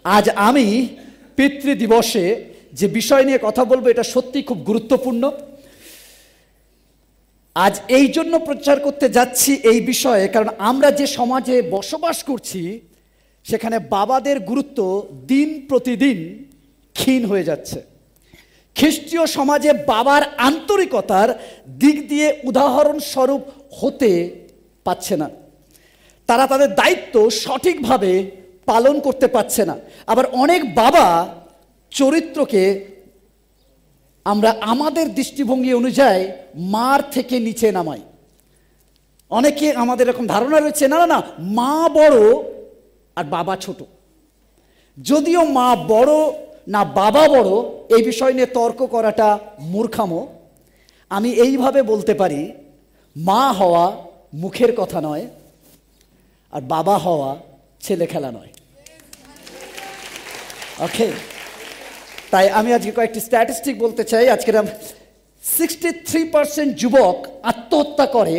আজ আমি পিতৃ দিবসে যে বিষয় নিয়ে কথা বলবো এটা সত্যি খুব গুরুত্বপূর্ণ। আজ এই জন্য প্রচার করতে যাচ্ছি এই বিষয়ে, কারণ আমরা যে সমাজে বসবাস করছি সেখানে বাবাদের গুরুত্ব দিন প্রতিদিন ক্ষীণ হয়ে যাচ্ছে। খ্রিস্টীয় সমাজে বাবার আন্তরিকতার দিক দিয়ে উদাহরণস্বরূপ হতে পারছে না। তারা তাদের দায়িত্ব সঠিকভাবে পালন করতে পারছে না। আবার অনেক বাবা চরিত্রকে আমরা আমাদের দৃষ্টিভঙ্গি অনুযায়ী মার থেকে নিচে নামাই। অনেকে আমাদের এরকম ধারণা রয়েছে, না না না, মা বড় আর বাবা ছোট। যদিও মা বড় না বাবা বড় এই বিষয় নিয়ে তর্ক করাটা মূর্খামো। আমি এইভাবে বলতে পারি, মা হওয়া মুখের কথা নয়, আর বাবা হওয়া ছেলে খেলা নয়। ওকে, তাই আমি আজকে কয়েকটি স্ট্যাটিস্টিক বলতে চাই। আজকের 63% যুবক আত্মহত্যা করে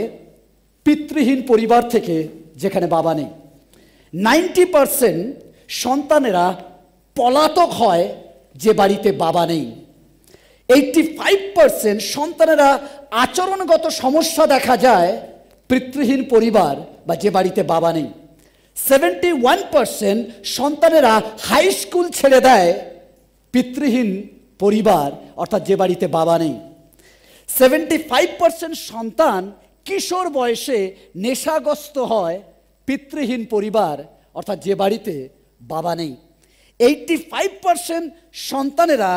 পিতৃহীন পরিবার থেকে যেখানে বাবা নেই। 90% সন্তানেরা পলাতক হয় যে বাড়িতে বাবা নেই। 85% সন্তানেরা আচরণগত সমস্যা দেখা যায় পিতৃহীন পরিবার বা যে বাড়িতে বাবা নেই। 71% সন্তানেরা হাই স্কুল ছেড়ে দেয় পিতৃহীন পরিবার অর্থাৎ যে বাড়িতে বাবা নেই। 75% সন্তান কিশোর বয়সে নেশাগ্রস্ত হয় পিতৃহীন পরিবার অর্থাৎ যে বাড়িতে বাবা নেই। 85% সন্তানেরা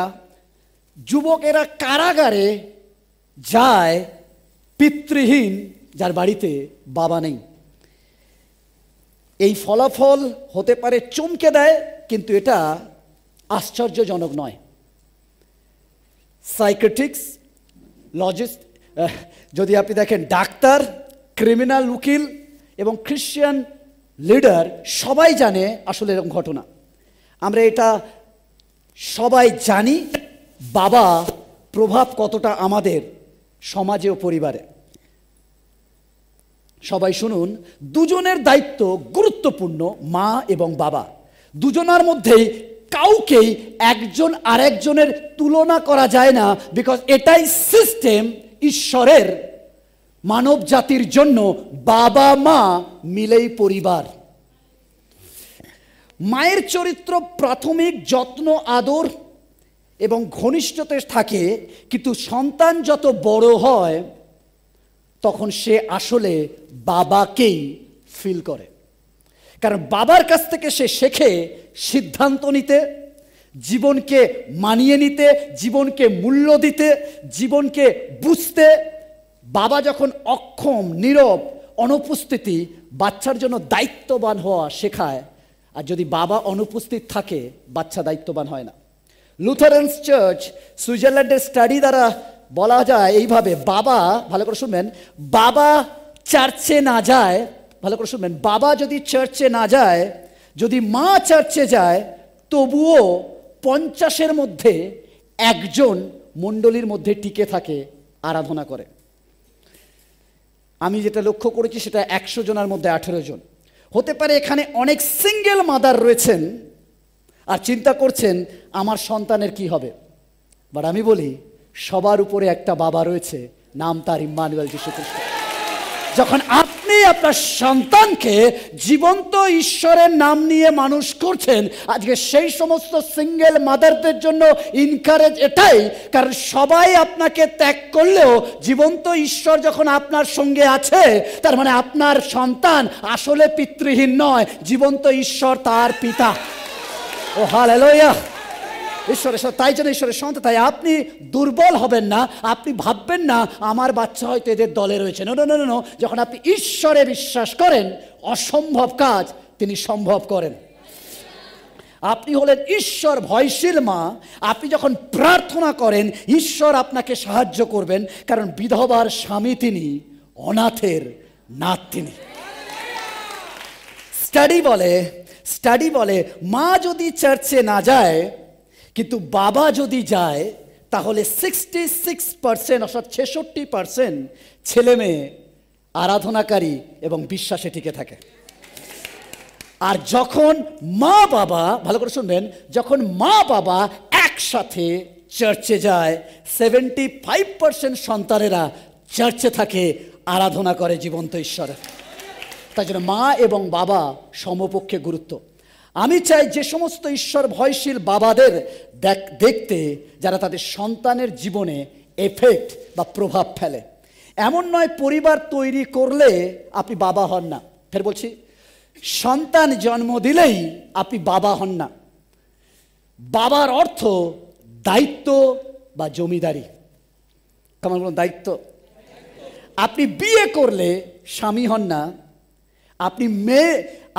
যুবকেরা কারাগারে যায় পিতৃহীন যার বাড়িতে বাবা নেই। এই ফলাফল হতে পারে চমকে দেয়, কিন্তু এটা আশ্চর্যজনক নয়। সাইকিয়াট্রিস্ট, লজিস্ট, যদি আপনি দেখেন ডাক্তার, ক্রিমিনাল উকিল এবং খ্রিস্টান লিডার সবাই জানে আসলে এরকম ঘটনা। আমরা এটা সবাই জানি বাবা প্রভাব কতটা আমাদের সমাজে ও পরিবারে। সবাই শুনুন, দুজনের দায়িত্ব গুরুত্বপূর্ণ, মা এবং বাবা। দুজনার মধ্যেই কাউকেই একজন আরেকজনের তুলনা করা যায় না, বিকজ এটাই সিস্টেম ঈশ্বরের মানব জাতির জন্য। বাবা মা মিলেই পরিবার। মায়ের চরিত্র প্রাথমিক যত্ন, আদর এবং ঘনিষ্ঠতা থাকে, কিন্তু সন্তান যত বড় হয় তখন সে আসলে বাবাকেই ফিল করে। কারণ বাবার কাছ থেকে সে শেখে সিদ্ধান্ত নিতে, জীবনকে মানিয়ে নিতে, জীবনকে মূল্য দিতে, জীবনকে বুঝতে। বাবা যখন অক্ষম, নীরব, অনুপস্থিতি বাচ্চার জন্য দায়িত্ববান হওয়া শেখায়। আর যদি বাবা অনুপস্থিত থাকে বাচ্চা দায়িত্ববান হয় না। লুথারানস চার্চ সুইজারল্যান্ডের স্টাডি দ্বারা বলা যায় এইভাবে, বাবা, ভালো করে শুনবেন, বাবা চার্চে না যায়, ভালো করে শুনবেন, বাবা যদি চার্চে না যায়, যদি মা চার্চে যায়, তবুও 50-এর মধ্যে একজন মণ্ডলীর মধ্যে টিকে থাকে, আরাধনা করে। আমি যেটা লক্ষ্য করেছি সেটা 100 জনের মধ্যে 18 জন হতে পারে। এখানে অনেক সিঙ্গেল মাদার রয়েছেন আর চিন্তা করছেন আমার সন্তানের কি হবে। বাট আমি বলি, সবার উপরে একটা বাবা রয়েছে, নাম তার ইম্মানুয়েল, যীশু খ্রিস্ট। যখন আপনি আপনার সন্তানকে জীবন্ত ঈশ্বরের নাম নিয়ে মানুষ করছেন, আজকে সেই সমস্ত সিঙ্গেল মাদারদের জন্য ইনকারেজ এটাই, কারণ সবাই আপনাকে ত্যাগ করলেও জীবন্ত ঈশ্বর যখন আপনার সঙ্গে আছে, তার মানে আপনার সন্তান আসলে পিতৃহীন নয়, জীবন্ত ঈশ্বর তার পিতা। ও হালেলুয়া, ঈশ্বরের, তাই জন্য ঈশ্বরের সন্তান। তাই আপনি দুর্বল হবেন না, আপনি ভাববেন না আমার বাচ্চা হয়তো এদের দলে রয়েছে। নো নো নো নো, যখন আপনি ঈশ্বরে বিশ্বাস করেন, অসম্ভব কাজ তিনি সম্ভব করেন। আপনি হলেন ঈশ্বর ভয়শীল মা। আপনি যখন প্রার্থনা করেন, ঈশ্বর আপনাকে সাহায্য করবেন, কারণ বিধবার স্বামী তিনি, অনাথের নাথ তিনি। স্টাডি বলে মা যদি চার্চে না যায় কিন্তু বাবা যদি যায়, তাহলে 66% অর্থাৎ 66% ছেলে মেয়ে আরাধনাকারী এবং বিশ্বাসে টিকে থাকে। আর যখন মা বাবা, ভালো করে শুনবেন, যখন মা বাবা একসাথে চার্চে যায়, 75% সন্তানেরা চার্চে থাকে, আরাধনা করে জীবন্ত ঈশ্বরের। তাই জন্য মা এবং বাবা সমপক্ষে গুরুত্ব। আমি চাই যে সমস্ত ঈশ্বর ভয়শীল বাবাদের দেখতে, যারা তাদের সন্তানের জীবনে এফেক্ট বা প্রভাব ফেলে। এমন নয় পরিবার তৈরি করলে আপনি বাবা হন না। ফের বলছি, সন্তান জন্ম দিলেই আপনি বাবা হন না। বাবার অর্থ দায়িত্ব বা জমিদারি। কেমন বলুন? দায়িত্ব। আপনি বিয়ে করলে স্বামী হন না।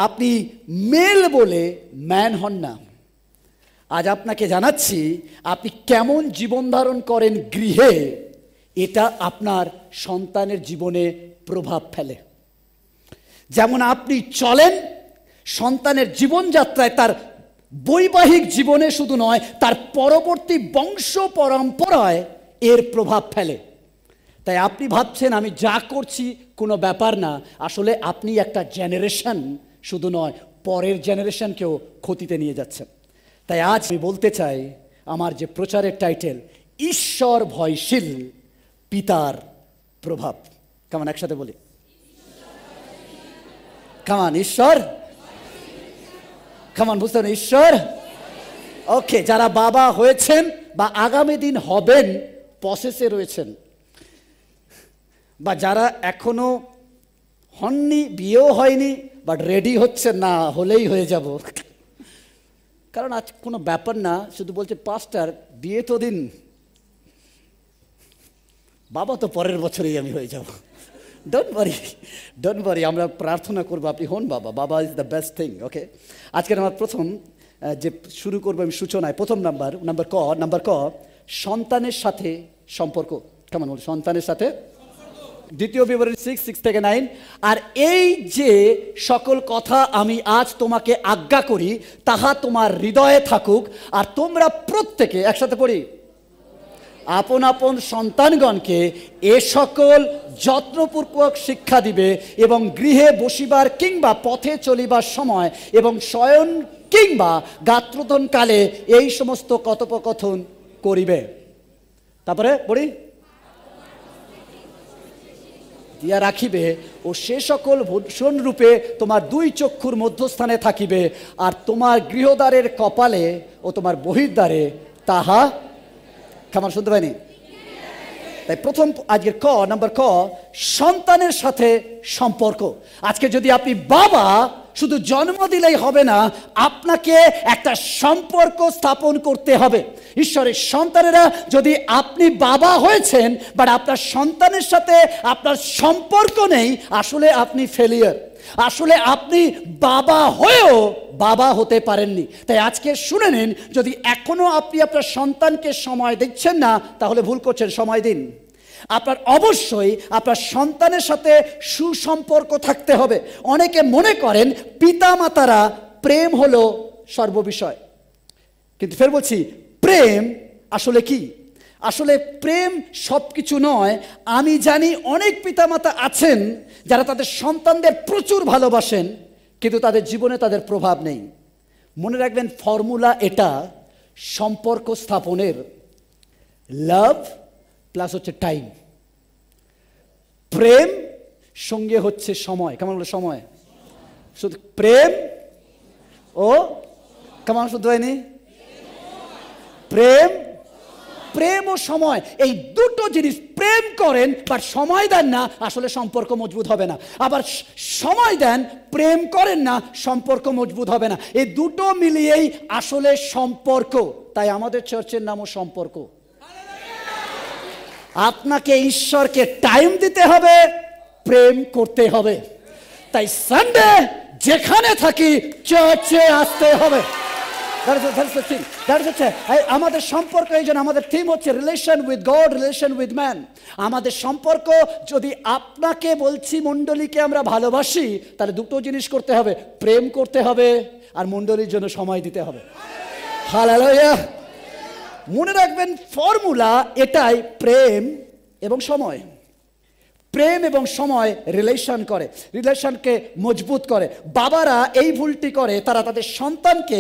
আপনি মেল বলে ম্যান হন না। আজ আপনাকে জানাচ্ছি, আপনি কেমন জীবন ধারণ করেন গৃহে, এটা আপনার সন্তানের জীবনে প্রভাব ফেলে। যেমন আপনি চলেন, সন্তানের জীবনযাত্রায়, তার বৈবাহিক জীবনে শুধু নয়, তার পরবর্তী বংশ পরম্পরায় এর প্রভাব ফেলে। তাই আপনি ভাবছেন আমি যা করছি কোনো ব্যাপার না, আসলে আপনি একটা জেনারেশন শুধু নয়, পরের জেনারেশনকেও ক্ষতিতে নিয়ে যাচ্ছেন। তাই আজ আমি বলতে চাই, আমার যে প্রচারের টাইটেল, ঈশ্বর ভয়শীল পিতার প্রভাব। কেমন একসাথে বলি? কেমন? ঈশ্বর, কেমন বুঝতে পারেন? ঈশ্বর। ওকে, যারা বাবা হয়েছেন বা আগামী দিন হবেন, প্রসেসে রয়েছেন, বা যারা এখনো হননি, বিয়েও হয়নি, বাট রেডি হচ্ছেন, না হলেই হয়ে যাব, কারণ আজ কোনো ব্যাপার না, শুধু বলছে পাস্টার বিয়ে তো দিন, বাবা তো পরের বছরেই আমি হয়ে যাব। ডোন্ট ওয়ারি, আমরা প্রার্থনা করবো আপনি হন বাবা। বাবা ইজ দ্য বেস্ট থিং। ওকে, আজকের আমার প্রথম যে শুরু করবো আমি সূচনায়, প্রথম নাম্বার ক, সন্তানের সাথে সম্পর্ক। কেমন বল? সন্তানের সাথে। 2 ফেব্রুয়ারি 6 থেকে 9। আর এই যে সকল কথা আমি আজ তোমাকে আজ্ঞা করি, তাহা তোমার হৃদয়ে থাকুক। আর তোমরা প্রত্যেকে, একসাথে পড়ি, আপন আপন সন্তানগণকে এ সকল যত্নপূর্বক শিক্ষা দিবে, এবং গৃহে বসিবার কিংবা পথে চলিবার সময় এবং শয়ন কিংবা গাত্রোদনকালে এই সমস্ত কথোপকথন করিবে। তারপরে পড়ি, দিয়া রাখিবে, ও সে সকল ভূষণ রূপে তোমার 2 চক্ষুর মধ্যস্থানে থাকিবে, আর তোমার গৃহদ্বারের কপালে ও তোমার বহির্দ্বারে তাহা। কেমন? শুনতে পাইনি? তাই প্রথম আজকের নাম্বার ক, সন্তানের সাথে সম্পর্ক। আজকে যদি আপনি বাবা, শুধু জন্ম দিলেই হবে না, আপনাকে একটা সম্পর্ক স্থাপন করতে হবে। ঈশ্বরের সন্তানেরা, যদি আপনি বাবা হয়েছেন বাট আপনার সন্তানের সাথে আপনার সম্পর্ক নেই, আসলে আপনি ফেলিয়ার। আসলে আপনি বাবা হয়েও বাবা হতে পারেননি। তাই আজকে শুনে নিন, যদি এখনো আপনি আপনার সন্তানকে সময় দিচ্ছেন না, তাহলে ভুল করছেন। সময় দিন। আপনার অবশ্যই আপনার সন্তানের সাথে সুসম্পর্ক থাকতে হবে। অনেকে মনে করেন পিতামাতারা প্রেম হলো সর্ববিষয়, কিন্তু ফের বলছি, প্রেম আসলে কি? আসলে প্রেম সব কিছু নয়। আমি জানি অনেক পিতামাতা আছেন যারা তাদের সন্তানদের প্রচুর ভালোবাসেন, কিন্তু তাদের জীবনে তাদের প্রভাব নেই। মনে রাখবেন, ফর্মুলা এটা, সম্পর্ক স্থাপনের লাভ প্লাস হচ্ছে টাইম। প্রেম সঙ্গে হচ্ছে সময়। কেমন হলো? সময়। শুধু প্রেম ও কেমন শুদ্ধ হয়নি? প্রেম ও সময়, এই দুটো জিনিস। প্রেম করেন বাট সময় দেন না, আসলে সম্পর্ক মজবুত হবে না। আবার সময় দেন, প্রেম করেন না, সম্পর্ক মজবুত হবে না। এই দুটো মিলিয়েই আসলে সম্পর্ক। তাই আমাদের চার্চের নামও সম্পর্ক। আপনাকে ঈশ্বরকে টাইম দিতে হবে, প্রেম করতে হবে। তাই সানডে যেখানে থাকি চার্চে আসতে হবে। আমাদের সম্পর্ক, এই জন্য আমাদের থিম হচ্ছে relation with god, relation with man. আমাদের সম্পর্ক, যদি আপনাকে বলছি মণ্ডলীকে আমরা ভালোবাসি, তাহলে দুটো জিনিস করতে হবে, প্রেম করতে হবে আর মণ্ডলীর জন্য সময় দিতে হবে। হালেলুয়া। মনে রাখবেন, ফর্মুলা এটাই, প্রেম এবং সময়। প্রেম এবং সময় রিলেশনকে মজবুত করে। বাবারা এই ভুলটি করে, তারা তাদের সন্তানকে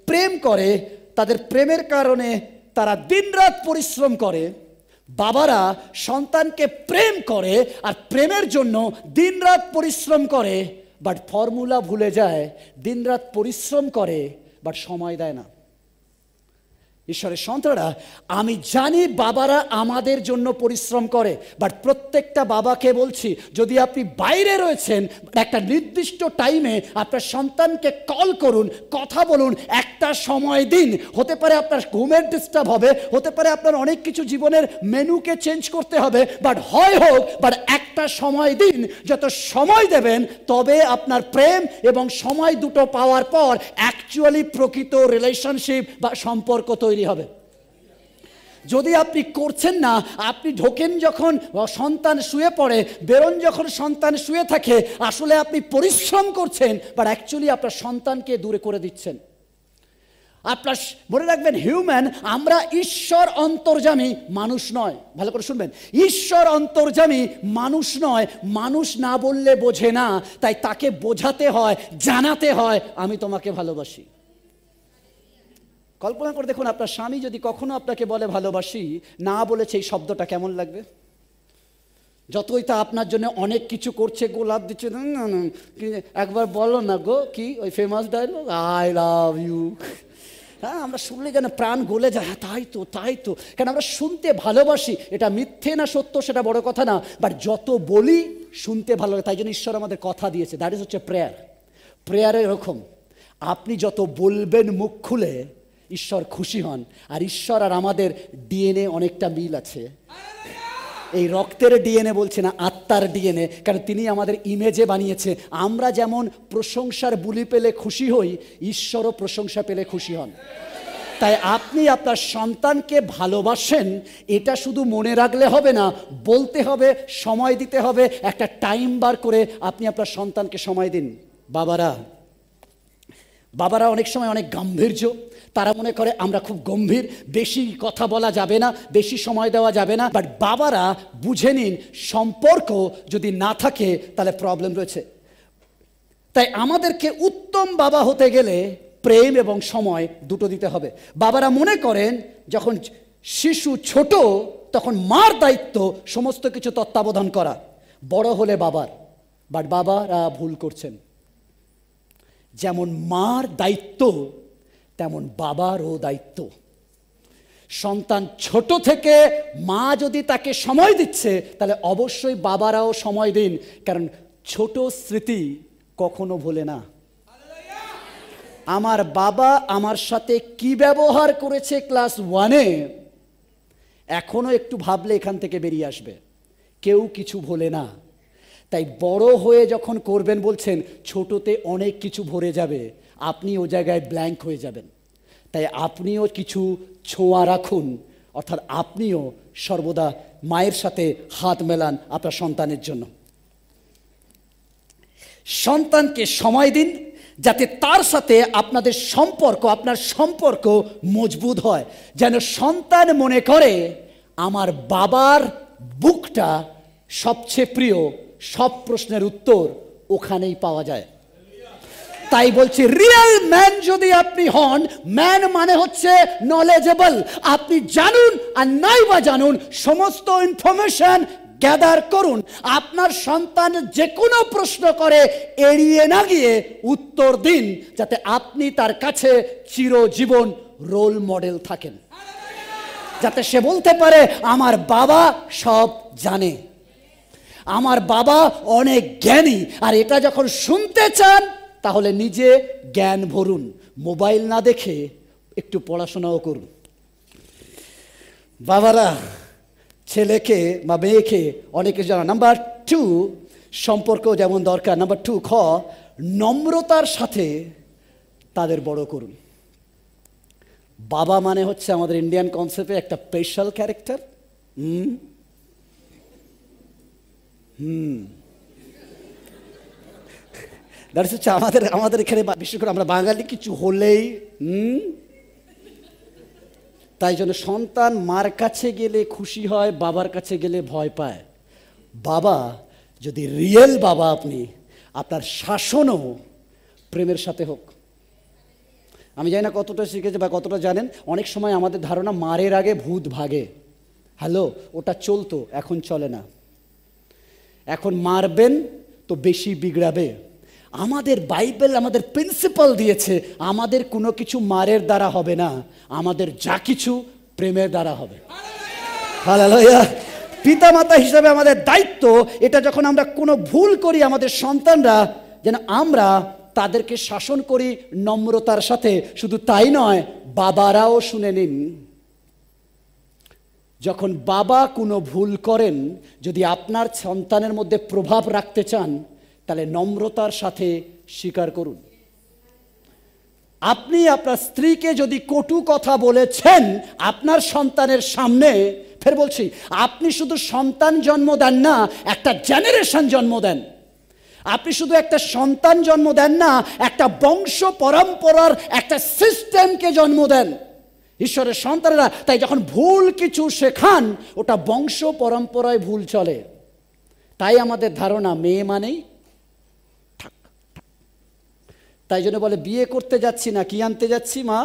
প্রেম করে, তাদের প্রেমের কারণে তারা দিনরাত পরিশ্রম করে। বাবারা সন্তানকে প্রেম করে আর প্রেমের জন্য দিনরাত পরিশ্রম করে, বাট ফর্মুলা ভুলে যায়। দিনরাত পরিশ্রম করে বাট সময় দেয় না। ঈশ্বরের সন্তানরা, আমি জানি বাবারা আমাদের জন্য পরিশ্রম করে, বাট প্রত্যেকটা বাবাকে বলছি, যদি আপনি বাইরে রয়েছেন, একটা নির্দিষ্ট টাইমে আপনার সন্তানকে কল করুন, কথা বলুন, একটা সময় দিন। হতে পারে আপনার ঘুমের ডিস্টার্ব হবে, হতে পারে আপনার অনেক কিছু জীবনের মেনুকে চেঞ্জ করতে হবে, বাট একটা সময় দিন। যত সময় দেবেন তবে আপনার প্রেম এবং সময় দুটো পাওয়ার পর অ্যাকচুয়ালি প্রকৃত রিলেশনশিপ বা সম্পর্ক তৈরি হবে। যদি আপনি করছেন না, আপনি ঢোকেন যখন সন্তান শুয়ে পড়ে, বেরোন যখন সন্তান শুয়ে থাকে, আসলে আপনি পরিশ্রম করছেন, বাট অ্যাকচুয়ালি আপনার সন্তানকে দূরে করে দিচ্ছেন। আপনার মনে রাখবেন, হিউম্যান, আমরা ঈশ্বর অন্তর্যামী, মানুষ নয়। ভালো করে শুনবেন, ঈশ্বর অন্তর্যামী, মানুষ নয়। মানুষ না বললে বোঝে না, তাই তাকে বোঝাতে হয়, জানাতে হয়, আমি তোমাকে ভালোবাসি। কল্পনা করে দেখুন, আপনার স্বামী যদি কখনো আপনাকে বলে ভালোবাসি, না বলেছে, এই শব্দটা কেমন লাগবে? যতই তা আপনার জন্য অনেক কিছু করছে, গোলাপ দিচ্ছে, একবার বলো না গো, কি ওই famous dialogue, I love you. হ্যাঁ, আমরা শুনলে যেন প্রাণ গলে যায়। হ্যাঁ, তাই তো, কেন আমরা শুনতে ভালোবাসি। এটা মিথ্যে না সত্য সেটা বড় কথা না, বাট যত বলি শুনতে ভালো লাগে। তাই জন্য ঈশ্বর আমাদের কথা দিয়েছে, দ্যাট ইজ হচ্ছে প্রেয়ার। প্রেয়ার এরকম, আপনি যত বলবেন মুখ খুলে, ঈশ্বর খুশি হন। আর ঈশ্বর আর আমাদের ডিএনএ অনেকটা মিল আছে। এই রক্তের ডিএনএ বলছে না, আত্মার ডিএনএ, কারণ তিনি আমাদের ইমেজে বানিয়েছে। আমরা যেমন প্রশংসার বুলি পেলে খুশি হই, ঈশ্বরও প্রশংসা পেলে খুশি হন। তাই আপনি আপনার সন্তানকে ভালোবাসেন, এটা শুধু মনে রাখলে হবে না, বলতে হবে, সময় দিতে হবে। একটা টাইম বার করে আপনি আপনার সন্তানকে সময় দিন। বাবারা অনেক সময় অনেক গাম্ভীর্য, তারা মনে করে আমরা খুব গম্ভীর, বেশি কথা বলা যাবে না, বেশি সময় দেওয়া যাবে না। বাট বাবারা বুঝে নিন, সম্পর্ক যদি না থাকে তাহলে প্রবলেম রয়েছে। তাই আমাদেরকে উত্তম বাবা হতে গেলে প্রেম এবং সময় দুটো দিতে হবে। বাবারা মনে করেন যখন শিশু ছোট তখন মার দায়িত্ব সমস্ত কিছু তত্ত্বাবধান করা, বড় হলে বাবার। বাট বাবারা ভুল করছেন। যেমন মার দায়িত্ব তেমন বাবারও দায়িত্ব। সন্তান ছোট থেকে মা যদি তাকে সময় দিচ্ছে, তাহলে অবশ্যই বাবারাও সময় দিন, কারণ ছোট স্মৃতি কখনো ভোলে না। আমার বাবা আমার সাথে কি ব্যবহার করেছে ক্লাস 1-এ, এখনো একটু ভাবলে এখান থেকে বেরিয়ে আসবে। কেউ কিছু ভোলে না। তাই বড় হয়ে যখন করবেন, বলছেন ছোটতে অনেক কিছু ভরে যাবে, আপনি ও জায়গায় ব্ল্যাঙ্ক হয়ে যাবেন। তাই আপনিও কিছু ছোঁয়া রাখুন, অর্থাৎ আপনিও সর্বদা মায়ের সাথে হাত মেলান আপনার সন্তানের জন্য। সন্তানকে সময় দিন, যাতে তার সাথে আপনার সম্পর্ক মজবুত হয়। যেন সন্তান মনে করে আমার বাবার বুকটা সবচেয়ে প্রিয়, সব প্রশ্নের উত্তর ওখানেই পাওয়া যায়। তাই বলছি, রিয়েল ম্যান যদি আপনি হন, ম্যান মানে হচ্ছে নলেজেবল। আপনি জানুন আর নাই বা জানুন, সমস্ত ইনফরমেশন গ্যাদার করুন। আপনার সন্তান যে কোনো প্রশ্ন করে এড়িয়ে না গিয়ে উত্তর দিন, যাতে আপনি তার কাছে চিরজীবন রোল মডেল থাকেন। যাতে সে বলতে পারে আমার বাবা সব জানে, আমার বাবা অনেক জ্ঞানী। আর এটা যখন শুনতে চান, তাহলে নিজে জ্ঞান ভরুন, মোবাইল না দেখে একটু পড়াশোনাও করুন। বাবারা ছেলেকে বা মেয়েকে অনেক কিছু জানা। নাম্বার 2, সম্পর্ক যেমন দরকার। নাম্বার 2 খ, নম্রতার সাথে তাদের বড় করুন। বাবা মানে হচ্ছে আমাদের ইন্ডিয়ান কনসেপ্টে একটা স্পেশাল ক্যারেক্টার। দ্যাটস হচ্ছে আমাদের এখানে, বিশেষ করে আমরা বাঙালি, কিছু হলেই তাই জন্য সন্তান মার কাছে গেলে খুশি হয়, বাবার কাছে গেলে ভয় পায়। বাবা যদি রিয়েল বাবা আপনি, আপনার শাসনও প্রেমের সাথে হোক। আমি জানি না কতটা শিখেছে বা কতটা জানেন, অনেক সময় আমাদের ধারণা মারের আগে ভূত ভাগে। হ্যালো, ওটা চলতো, এখন চলে না। এখন মারবেন তো বেশি বিগড়াবে। আমাদের বাইবেল আমাদের প্রিন্সিপাল দিয়েছে, আমাদের কোনো কিছু মারের দ্বারা হবে না, আমাদের যা কিছু প্রেমের দ্বারা হবে। হালেলুয়া। পিতামাতা হিসাবে আমাদের দায়িত্ব এটা, যখন আমরা কোনো ভুল করি আমাদের সন্তানরা, যেন আমরা তাদেরকে শাসন করি নম্রতার সাথে। শুধু তাই নয়, বাবারাও শুনে নিন, যখন বাবা কোনো ভুল করেন, যদি আপনার সন্তানের মধ্যে প্রভাব রাখতে চান, তাহলে নম্রতার সাথে স্বীকার করুন। আপনি আপনার স্ত্রীকে যদি কটু কথা বলেছেন আপনার সন্তানের সামনে, ফের বলছি, আপনি শুধু সন্তান জন্ম দেন না, একটা জেনারেশন জন্ম দেন। আপনি শুধু একটা সন্তান জন্ম দেন না, একটা বংশ পরম্পরার একটা সিস্টেমকে জন্ম দেন। ঈশ্বরের সন্তানেরা তাই যখন ভুল কিছু শেখান, ওটা বংশ পরম্পরায় ভুল চলে। তাই আমাদের ধারণা মেয়ে মানেই ঠাক। তাই জন্য বলে বিয়ে করতে যাচ্ছি না, কি আনতে যাচ্ছি মা?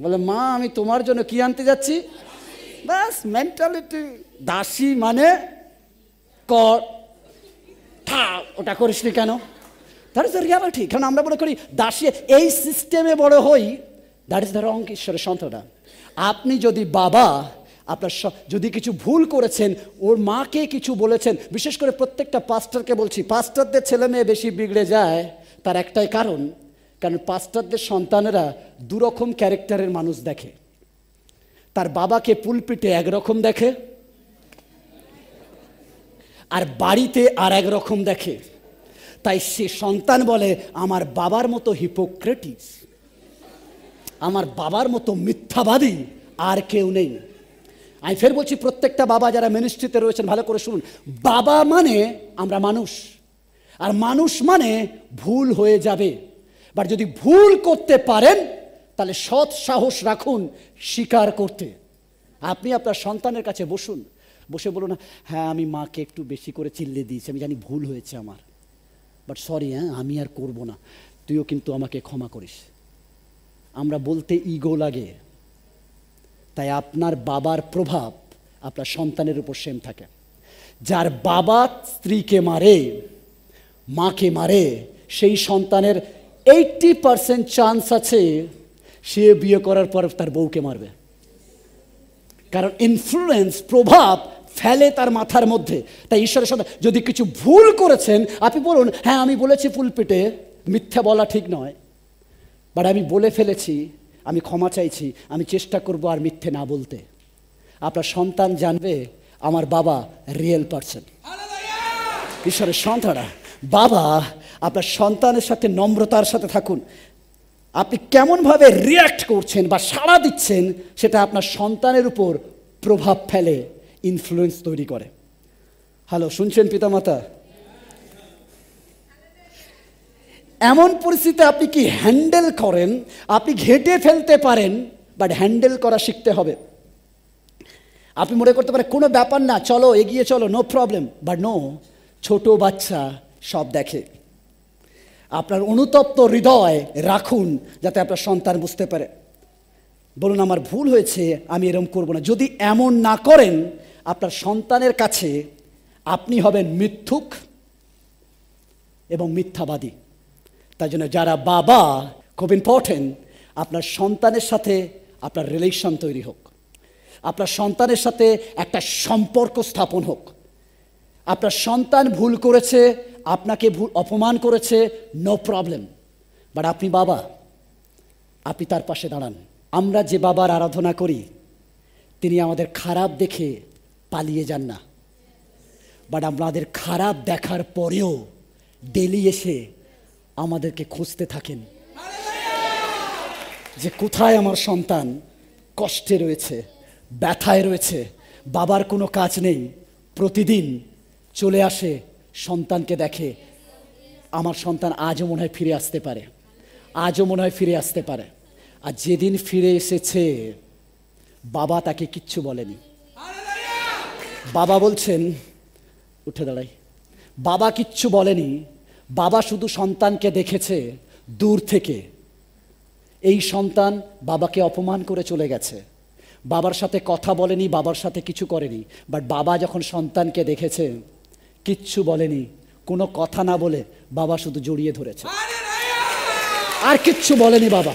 বলে মা আমি তোমার জন্য কি আনতে যাচ্ছি? ব্যাস, মেন্টালিটি। দাসী মানে কর, ওটা করিসনি কেন? That is the reality. কারণ আমরা মনে করি দাসী, এই সিস্টেমে বড় হই, দ্যাট ইজ দ্য রং। ঈশ্বরের সন্তানরা, আপনি যদি বাবা, আপনার যদি কিছু ভুল করেছেন, ওর মাকে কিছু বলেছেন, বিশেষ করে প্রত্যেকটা পাস্টারকে বলছি, পাস্টারদের ছেলে মেয়ে বেশি বিগড়ে যায়, তার একটাই কারণ পাস্টারদের সন্তানেরা দুরকম ক্যারেক্টারের মানুষ দেখে। তার বাবাকে পুলপিটে একরকম দেখে, আর বাড়িতে আর একরকম দেখে। তাই সে সন্তান বলে আমার বাবার মতো হিপোক্রেটিস, আমার বাবার মতো মিথ্যাবাদী আর কেউ নেই। আমি ফের বলছি, প্রত্যেকটা বাবা যারা মিনিস্ট্রিতে রয়েছেন ভালো করে শুনুন, বাবা মানে আমরা মানুষ, আর মানুষ মানে ভুল হয়ে যাবে। বাট যদি ভুল করতে পারেন তাহলে সৎ সাহস রাখুন স্বীকার করতে। আপনি আপনার সন্তানের কাছে বসুন, বসে বলুন না, হ্যাঁ আমি মাকে একটু বেশি করে চিল্লে দিয়েছি, আমি জানি ভুল হয়েছে আমার, বাট সরি, হ্যাঁ আমি আর করব না, তুইও কিন্তু আমাকে ক্ষমা করিস। আমরা বলতে ইগো লাগে, তাই আপনার বাবার প্রভাব আপনার সন্তানের উপর সেম থাকে। যার বাবা স্ত্রীকে মারে, মাকে মারে, সেই সন্তানের 80% চান্স আছে সে বিয়ে করার পর তার বউকে মারবে। কারণ ইনফ্লুয়েন্স, প্রভাব ফেলে তার মাথার মধ্যে। তাই ঈশ্বরের সন্তান যদি কিছু ভুল করেছেন, আপনি বলুন হ্যাঁ আমি বলেছি পুলপিটে, মিথ্যা বলা ঠিক নয়, বাট আমি বলে ফেলেছি, আমি ক্ষমা চাইছি, আমি চেষ্টা করব আর মিথ্যে না বলতে। আপনার সন্তান জানবে আমার বাবা রিয়েল পারসন। ঈশ্বরের সন্তানরা, বাবা আপনার সন্তানের সাথে নম্রতার সাথে থাকুন। আপনি কেমনভাবে রিয়্যাক্ট করছেন বা সাড়া দিচ্ছেন, সেটা আপনার সন্তানের উপর প্রভাব ফেলে, ইনফ্লুয়েন্স তৈরি করে। হ্যালো, শুনছেন পিতামাতা? এমন পরিস্থিতিতে আপনি কি হ্যান্ডেল করেন? আপনি ঘেঁটে ফেলতে পারেন, বাট হ্যান্ডেল করা শিখতে হবে। আপনি মনে করতে পারেন কোনো ব্যাপার না, চলো এগিয়ে চলো, নো প্রবলেম, বাট নো, ছোট বাচ্চা সব দেখে। আপনার অনুতপ্ত হৃদয় রাখুন যাতে আপনার সন্তান বুঝতে পারে। বলুন আমার ভুল হয়েছে, আমি এরকম করব না। যদি এমন না করেন, আপনার সন্তানের কাছে আপনি হবেন মিথ্যুক এবং মিথ্যাবাদী। তাই জন্য যারা বাবা, খুব ইম্পর্টেন্ট, আপনার সন্তানের সাথে আপনার রিলেশন তৈরি হোক, আপনার সন্তানের সাথে একটা সম্পর্ক স্থাপন হোক। আপনার সন্তান ভুল করেছে, আপনাকে ভুল অপমান করেছে, নো প্রবলেম, বাট আপনি বাবা, আপনি তার পাশে দাঁড়ান। আমরা যে বাবার আরাধনা করি, তিনি আমাদের খারাপ দেখে পালিয়ে যান না, বাট আমাদের খারাপ দেখার পরেও ডেলি এসে আমাদেরকে খুঁজতে থাকেন যে কোথায় আমার সন্তান কষ্টে রয়েছে, ব্যথায় রয়েছে, বাবার কোনো কাজ নেই, প্রতিদিন চলে আসে, সন্তানকে দেখে, আমার সন্তান আজও মনে হয় ফিরে আসতে পারে, আজও মনে হয় ফিরে আসতে পারে। আর যেদিন ফিরে এসেছে, বাবা তাকে কিচ্ছু বলেনি। বাবা বলছেন, উঠে দাঁড়াই, বাবা কিচ্ছু বলেনি। বাবা শুধু সন্তানকে দেখেছে দূর থেকে। এই সন্তান বাবাকে অপমান করে চলে গেছে, বাবার সাথে কথা বলেনি, বাবার সাথে কিছু করেনি। বাট বাবা যখন সন্তানকে দেখেছে, কিচ্ছু বলেনি, কোনো কথা না বলে বাবা শুধু জড়িয়ে ধরেছে, আর কিচ্ছু বলেনি বাবা।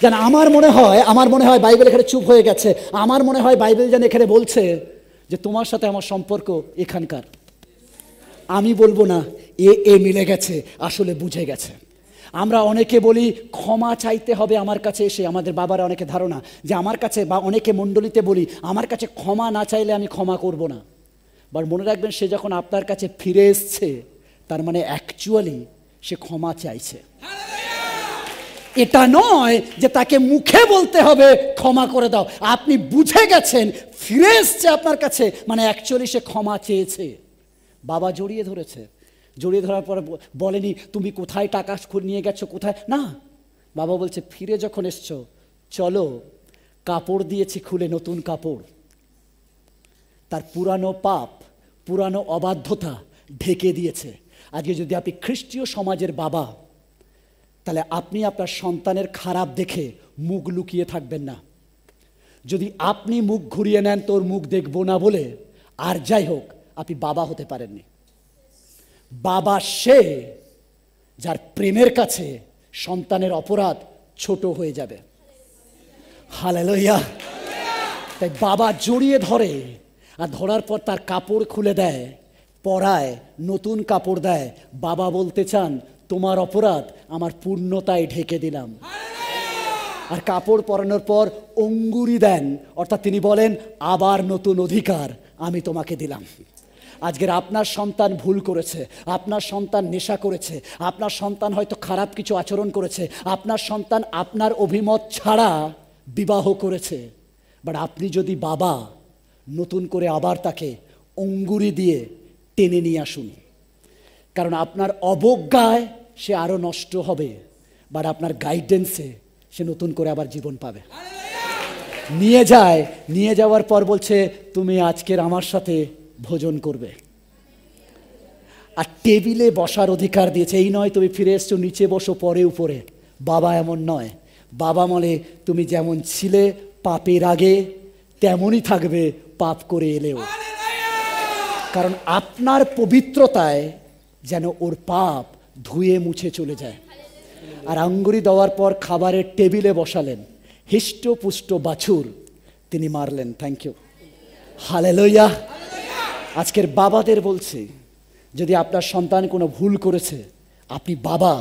যেন আমার মনে হয় বাইবেল এখানে চুপ হয়ে গেছে। আমার মনে হয় বাইবেল যেন এখানে বলছে যে তোমার সাথে আমার সম্পর্ক এখানকার। আমি বলবো না এ মিলে গেছে, আসলে বুঝে গেছে। আমরা অনেকে বলি ক্ষমা চাইতে হবে আমার কাছে এসে। আমাদের বাবারা অনেকে ধারণা যে আমার কাছে, বা অনেকে মণ্ডলীতে বলি আমার কাছে ক্ষমা না চাইলে আমি ক্ষমা করব না। বাট মনে রাখবেন, সে যখন আপনার কাছে ফিরে এসছে, তার মানে অ্যাকচুয়ালি সে ক্ষমা চাইছে। এটা নয় যে তাকে মুখে বলতে হবে ক্ষমা করে দাও। আপনি বুঝে গেছেন ফিরে এসছে আপনার কাছে, মানে অ্যাকচুয়ালি সে ক্ষমা চেয়েছে। বাবা জড়িয়ে ধরেছে, জড়িয়ে ধরার পর বলেনি তুমি কোথায় টাকা নিয়ে গেছো, কোথায় না। বাবা বলছে ফিরে যখন এসছো, চলো কাপড় দিয়েছি খুলে, নতুন কাপড়। তার পুরানো পাপ, পুরানো অবাধ্যতা ঢেকে দিয়েছে। আজকে যদি আপনি খ্রিস্টীয় সমাজের বাবা, তাহলে আপনি আপনার সন্তানের খারাপ দেখে মুখ লুকিয়ে থাকবেন না। যদি আপনি মুখ ঘুরিয়ে নেন তোর মুখ দেখবো না বলে, আর যাই হোক, আপনি বাবা হতে পারেননি। বাবা সে যার প্রেমের কাছে সন্তানের অপরাধ ছোট হয়ে যাবে। হালেলুয়া। তাই বাবা জড়িয়ে ধরে, আর ধরার পর তার কাপড় খুলে দেয়, পরায়, নতুন কাপড় দেয়। বাবা বলতে চান তোমার অপরাধ আমার পূর্ণতায় ঢেকে দিলাম। আর কাপড় পরানোর পর অঙ্গুরি দেন, অর্থাৎ তিনি বলেন আবার নতুন অধিকার আমি তোমাকে দিলাম। আজকের আপনার সন্তান ভুল করেছে, আপনার সন্তান নেশা করেছে, আপনার সন্তান হয়তো খারাপ কিছু আচরণ করেছে, আপনার সন্তান আপনার অভিমত ছাড়া বিবাহ করেছে। বাট আপনি যদি বাবা, নতুন করে আবার তাকে অঙ্গুরি দিয়ে টেনে নিয়ে আসুন। কারণ আপনার অবজ্ঞায় সে আরো নষ্ট হবে, বাট আপনার গাইডেন্সে সে নতুন করে আবার জীবন পাবে। নিয়ে যাওয়ার পর বলছে তুমি আজকের আমার সাথে ভোজন করবে, আর টেবিলে বসার অধিকার দিয়েছে। এই নয় তুমি ফিরে এসছো নিচে বসো পরে উপরে। বাবা এমন নয়। বাবা বলে তুমি যেমন ছিলে পাপের আগে, তেমনই থাকবে পাপ করে এলেও। কারণ আপনার পবিত্রতায় যেন ওর পাপ ধুয়ে মুছে চলে যায়। আর আঙ্গুরি দেওয়ার পর খাবারের টেবিলে বসালেন, হিষ্টপুষ্ট বাছুর তিনি মারলেন। Thank you, hallelujah. আজকের বাবাদের বলছি, যদি আপনার সন্তান কোনো ভুল করেছে, আপনি বাবা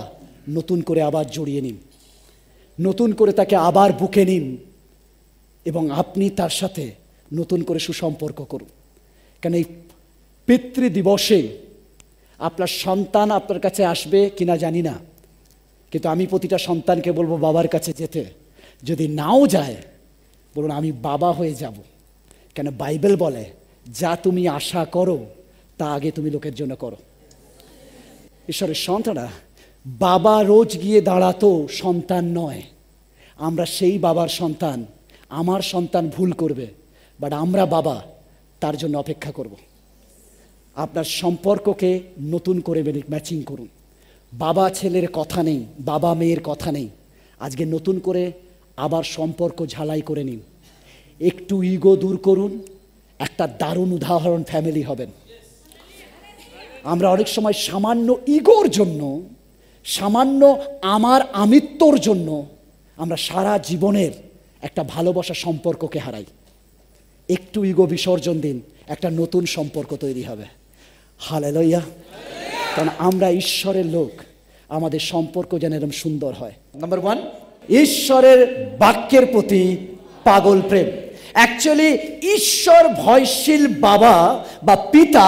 নতুন করে আবার জড়িয়ে নিন, নতুন করে তাকে আবার বুকে নিন, এবং আপনি তার সাথে নতুন করে সুসম্পর্ক করুন। কেন এই পিতৃ দিবসে আপনার সন্তান আপনার কাছে আসবে কিনা জানি না, কিন্তু আমি প্রতিটা সন্তানকে বলবো বাবার কাছে যেতে। যদি নাও যায়, বলুন আমি বাবা হয়ে যাব। কেন বাইবেল বলে যা তুমি আশা করো তা আগে তুমি লোকের জন্য করো। ঈশ্বরের সন্তানরা, বাবা রোজ গিয়ে দাঁড়াতো সন্তান নয়। আমরা সেই বাবার সন্তান। আমার সন্তান ভুল করবে, বাট আমরা বাবা তার জন্য অপেক্ষা করব। আপনার সম্পর্ককে নতুন করে ম্যাচিং করুন। বাবা ছেলের কথা নেই, বাবা মেয়ের কথা নেই। আজকে নতুন করে আবার সম্পর্ক ঝালাই করে নিন, একটু ইগো দূর করুন। একটা দারুণ উদাহরণ ফ্যামিলি হবেন। আমরা অনেক সময় সামান্য ইগোর জন্য, সামান্য আমার আমিত্বর জন্য আমরা সারা জীবনের একটা ভালোবাসা সম্পর্ককে হারাই। একটু ইগো বিসর্জন দিন, একটা নতুন সম্পর্ক তৈরি হবে। হালেলুয়া। কারণ আমরা ঈশ্বরের লোক, আমাদের সম্পর্ক যেন এরকম সুন্দর হয়। নাম্বার 1, ঈশ্বরের বাক্যের প্রতি পাগল প্রেম। অ্যাকচুয়ালি ঈশ্বর ভয়শীল বাবা বা পিতা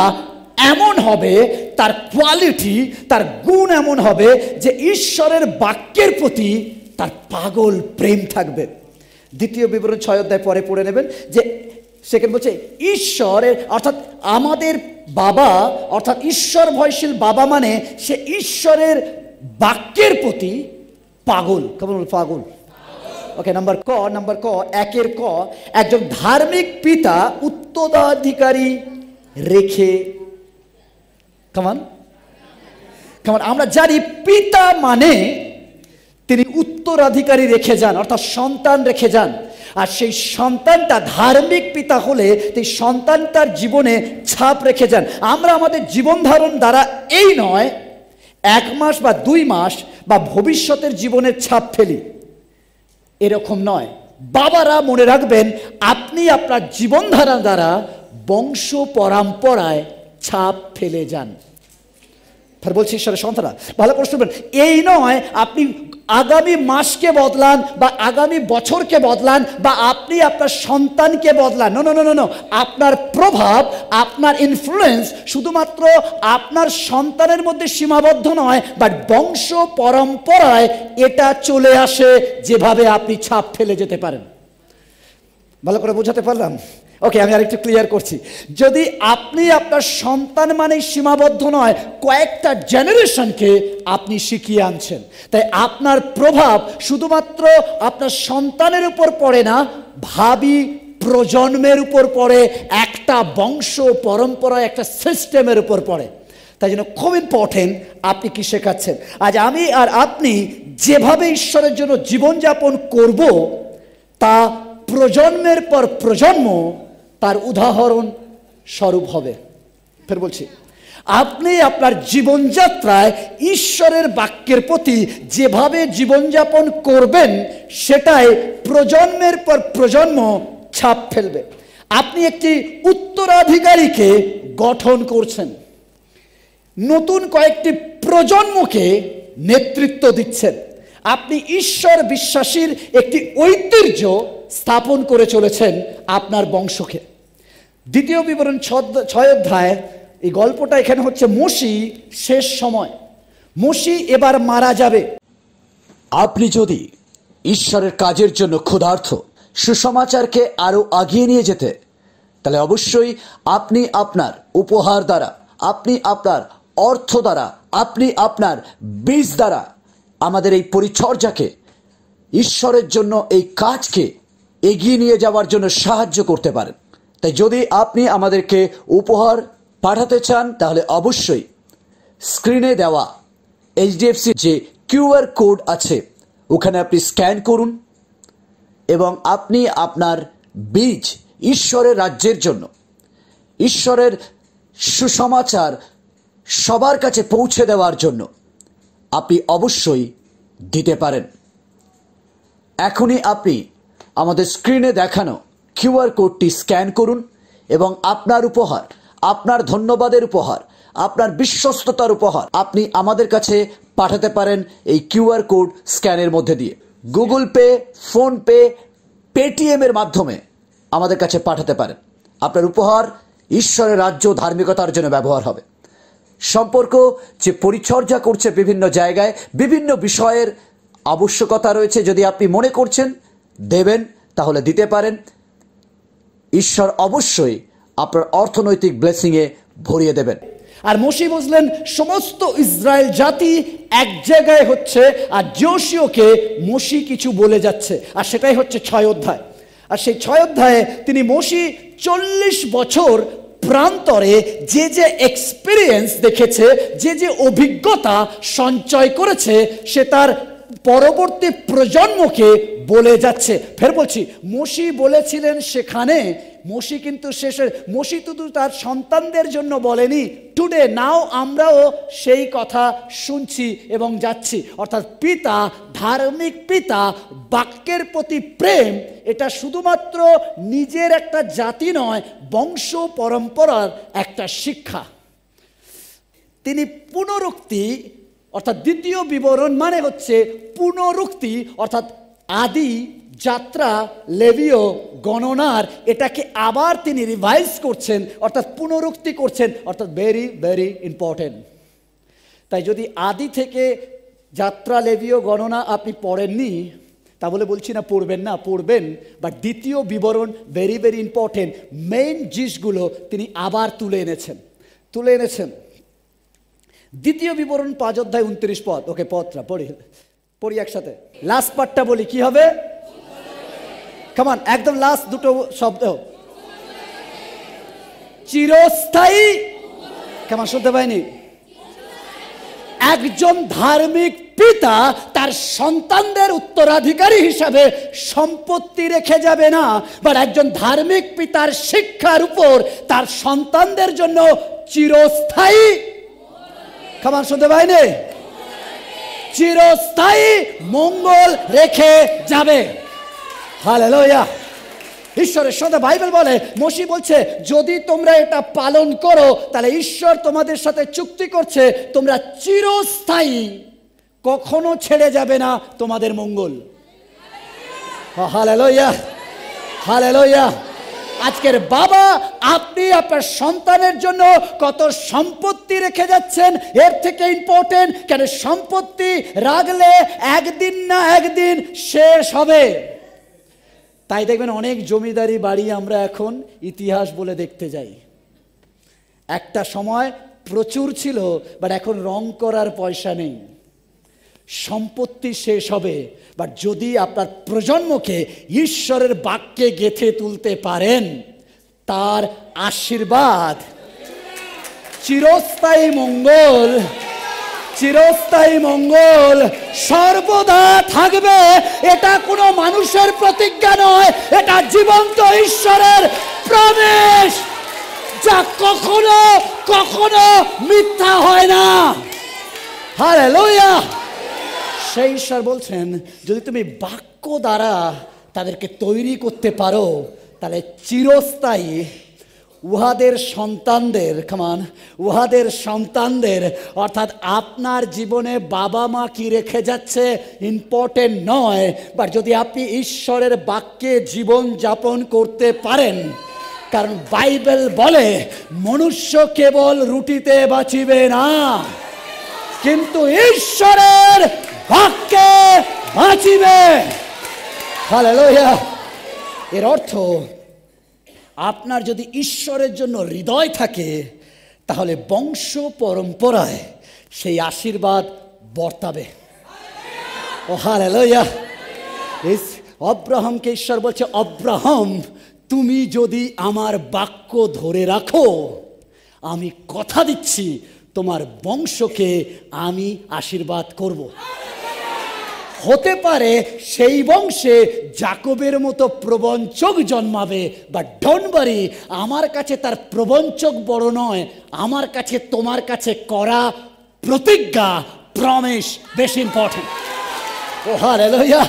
এমন হবে, তার কোয়ালিটি, তার গুণ এমন হবে যে ঈশ্বরের বাক্যের প্রতি তার পাগল প্রেম থাকবে। দ্বিতীয় বিবরণ 6 অধ্যায় পরে পড়ে নেবেন, যে সেখানে বলছে ঈশ্বরের, অর্থাৎ আমাদের বাবা, অর্থাৎ ঈশ্বর ভয়শীল বাবা মানে সে ঈশ্বরের বাক্যের প্রতি পাগল। কেমন পাগল? ওকে, নাম্বার ক, একের ক, একজন ধার্মিক পিতা উত্তরাধিকারী রেখে, কেমন আমরা জানি পিতা মানে তিনি উত্তরাধিকারী রেখে যান, অর্থাৎ সন্তান রেখে যান। আর সেই সন্তানটা ধার্মিক পিতা হলে সেই সন্তানটার জীবনে ছাপ রেখে যান। আমরা আমাদের জীবন ধারণ দ্বারা এই নয় 1 মাস বা 2 মাস বা ভবিষ্যতের জীবনের ছাপ ফেলি, এরকম নয়। বাবারা মনে রাখবেন, আপনি আপনার জীবনধারা দ্বারা বংশ পরম্পরায় ছাপ ফেলে যান। বলছি ঈশ্বরের সন্তানরা ভালো করে শুনবেন, এই নয় আপনি আগামী মাসকে বদলান বা আগামী বছরকে বদলান বা আপনি আপনার সন্তানকে বদলান। নো, আপনার প্রভাব, আপনার ইনফ্লুয়েন্স শুধুমাত্র আপনার সন্তানের মধ্যে সীমাবদ্ধ নয়, বাট বংশ পরম্পরায় এটা চলে আসে, যেভাবে আপনি ছাপ ফেলে যেতে পারেন। ভালো করে বোঝাতে পারলাম? ওকে, আমি আরেকটু ক্লিয়ার করছি। যদি আপনি আপনার সন্তান মানেই সীমাবদ্ধ নয়, কয়েকটা জেনারেশনকে আপনি শিখিয়ে আনছেন, তাই আপনার প্রভাব শুধুমাত্র আপনার সন্তানের উপর পড়ে না, ভাবি প্রজন্মের উপর পড়ে, একটা বংশ পরম্পরা, একটা সিস্টেমের উপর পড়ে। তাই জন্য খুব ইম্পর্টেন্ট আপনি কি শেখাচ্ছেন। আজ আমি আর আপনি যেভাবে ঈশ্বরের জন্য জীবনযাপন করব, তা প্রজন্মের পর প্রজন্ম তার উদাহরণ স্বরূপ হবে। ফের বলছি, আপনি আপনার জীবনযাত্রায় ঈশ্বরের বাক্যের প্রতি যেভাবে জীবনযাপন করবেন, সেটাই প্রজন্মের পর প্রজন্ম ছাপ ফেলবে। আপনি একটি উত্তরাধিকারীকে গঠন করছেন, নতুন কয়েকটি প্রজন্মকে নেতৃত্ব দিচ্ছেন। আপনি ঈশ্বর বিশ্বাসীর একটি ঐতিহ্য স্থাপন করে চলেছেন আপনার বংশকে। 2 বিবরণ 6 অধ্যায়, এই গল্পটা এখানে হচ্ছে মসি শেষ সময়, মসি এবার মারা যাবে। আপনি যদি ঈশ্বরের কাজের জন্য ক্ষুধার্ত, সুসমাচারকে আরো আগিয়ে নিয়ে যেতে, তাহলে অবশ্যই আপনি আপনার উপহার দ্বারা, আপনি আপনার অর্থ দ্বারা, আপনি আপনার বীজ দ্বারা আমাদের এই পরিচর্যাকে, ঈশ্বরের জন্য এই কাজকে এগিয়ে নিয়ে যাওয়ার জন্য সাহায্য করতে পারেন। তাই যদি আপনি আমাদেরকে উপহার পাঠাতে চান, তাহলে অবশ্যই স্ক্রিনে দেওয়া এইচডিএফসি যে কিউআর কোড আছে, ওখানে আপনি স্ক্যান করুন এবং আপনি আপনার বীজ ঈশ্বরের রাজ্যের জন্য, ঈশ্বরের সুসমাচার সবার কাছে পৌঁছে দেওয়ার জন্য আপনি অবশ্যই দিতে পারেন। এখনই আপনি আমাদের স্ক্রিনে দেখানো কিউআর কোডটি স্ক্যান করুন এবং আপনার উপহার, আপনার ধন্যবাদের উপহার, আপনার বিশ্বস্ততার উপহার আপনি আমাদের কাছে পাঠাতে পারেন এই কিউআর কোড স্ক্যানের মধ্যে দিয়ে। গুগল পে, ফোনপে, পেটিএমের মাধ্যমে আমাদের কাছে পাঠাতে পারেন। আপনার উপহার ঈশ্বরের রাজ্য ধার্মিকতার জন্য ব্যবহার হবে। সম্পর্ক যে পরিচর্যা করছে বিভিন্ন জায়গায়, বিভিন্ন বিষয়ের আবশ্যকতা রয়েছে, যদি আপনি মনে করছেন দেবেন, তাহলে দিতে পারেন। ঈশ্বর অবশ্যই আপনার অর্থনৈতিক ব্লেসিংয়ে ভরিয়ে দেবেন। আর মসি বুঝলেন সমস্ত ইসরায়েল জাতি এক জায়গায় হচ্ছে, আর যোশিয়াকে মসি কিছু বলে যাচ্ছে, আর সেটাই হচ্ছে 6 অধ্যায়। আর সেই 6 অধ্যায়ে তিনি মসি 40 বছর প্রান্তরে যে যে এক্সপিরিয়েন্স দেখেছে, যে যে অভিজ্ঞতা সঞ্চয় করেছে, সে তার পরবর্তী প্রজন্মকে বলে যাচ্ছে। ফের বলছি, মসি বলেছিলেন সেখানে, মসি কিন্তু শেষে, মসি শুধু তার সন্তানদের জন্য বলেনি, টুডে নাও আমরাও সেই কথা শুনছি এবং যাচ্ছি। অর্থাৎ পিতা, ধার্মিক পিতা, বাক্যের প্রতি প্রেম, এটা শুধুমাত্র নিজের একটা জাতি নয়, বংশ পরম্পরার একটা শিক্ষা। তিনি পুনরুক্তি, অর্থাৎ 2 বিবরণ মানে হচ্ছে পুনরুক্তি, অর্থাৎ আদি, যাত্রা, লেবীয়, গণনার এটাকে আবার তিনি রিভাইজ করছেন, অর্থাৎ পুনরুক্তি করছেন, অর্থাৎ ভেরি ভেরি ইম্পর্টেন্ট। তাই যদি আদি থেকে যাত্রা, লেবীয়, গণনা আপনি পড়েননি, তা বলে বলছি না পড়বেন না, পড়বেন, বাট 2 বিবরণ ভেরি ভেরি ইম্পর্টেন্ট। মেইন জিনিসগুলো তিনি আবার তুলে এনেছেন। 2 বিবরণ 5 অধ্যায় 29 পদ। ওকে, পদটা পড়ি একসাথে, লাস্ট পার্টটা বলি, কি হবে? কামান, একদম লাস্ট দুটো শব্দ, চিরস্থায়ী। কেমন শুনতে পাইনি? একজন ধার্মিক পিতা তার সন্তানদের উত্তরাধিকারী হিসাবে সম্পত্তি রেখে যাবে না, বাট একজন ধার্মিক পিতার শিক্ষার উপর তার সন্তানদের জন্য চিরস্থায়ী, কেমন শুনতে পাইনি, চিরস্থায়ী মঙ্গল রেখে যাবে। হালেলুয়া। ঈশ্বরের সাথে বাইবেল বলে, মসি বলছে যদি তোমরা এটা পালন করো তাহলে ঈশ্বর তোমাদের সাথে চুক্তি করছে তোমরা চিরস্থায়ী, কখনো ছেড়ে যাবে না তোমাদের মঙ্গল। Hallelujah, hallelujah. আজকের বাবা, আপনি আপনার সন্তানের জন্য কত সম্পত্তি রেখে যাচ্ছেন, এর থেকে ইম্পর্টেন্ট কেন সম্পত্তি রাখলে একদিন না একদিন শেষ হবে। তাই দেখবেন অনেক জমিদারি বাড়ি আমরা এখন ইতিহাস বলে দেখতে যাই। একটা সময় প্রচুর ছিল, বাট এখন রং করার পয়সা নেই, সম্পত্তি শেষ হবে। বাট যদি আপনার প্রজন্মকে ঈশ্বরের বাক্যে গেঁথে তুলতে পারেন, তার আশীর্বাদ, চিরস্থায়ী মঙ্গল, চিরস্থায়ী মঙ্গল সর্বদা থাকবে। এটা কোনো মানুষের প্রতিজ্ঞা নয়, এটা জীবন্ত ঈশ্বরের প্রবেশ, যা কখনো কখনো মিথ্যা হয় না। হালেলুয়া। সেই ঈশ্বর বলছেন যদি তুমি বাক্য দ্বারা তাদেরকে তৈরি করতে পারো তাহলে চিরস্থায়ী উহাদের সন্তানদের, কামান, উহাদের সন্তানদের, অর্থাৎ আপনার জীবনে বাবা মা কি রেখে যাচ্ছে ইম্পর্টেন্ট নয়, বাট যদি আপনি ঈশ্বরের বাক্যে জীবন যাপন করতে পারেন, কারণ বাইবেল বলে মনুষ্য কেবল রুটিতে বাঁচিবে না, কিন্তু ঈশ্বরের বাক্যে বাঁচিবে। হালেলুয়া। এর অর্থ আপনার যদি ঈশ্বরের জন্য হৃদয় থাকে তাহলে বংশ পরম্পরায় সেই আশীর্বাদ বর্তাবে। ও হালেলুয়া। অব্রাহামকে ঈশ্বর বলছে, অব্রাহাম তুমি যদি আমার বাক্য ধরে রাখো, আমি কথা দিচ্ছি তোমার বংশকে আমি আশীর্বাদ করব। হতে পারে সেই বংশে যাকবের মতো প্রবঞ্চক জন্মাবে, বা ডোন্ট ওয়ারি, আমার কাছে তার প্রবঞ্চক বড় নয়, আমার কাছে তোমার কাছে করা প্রতিজ্ঞা, প্রমিস বেশি ইম্পর্টেন্ট। ও হালেলুয়া।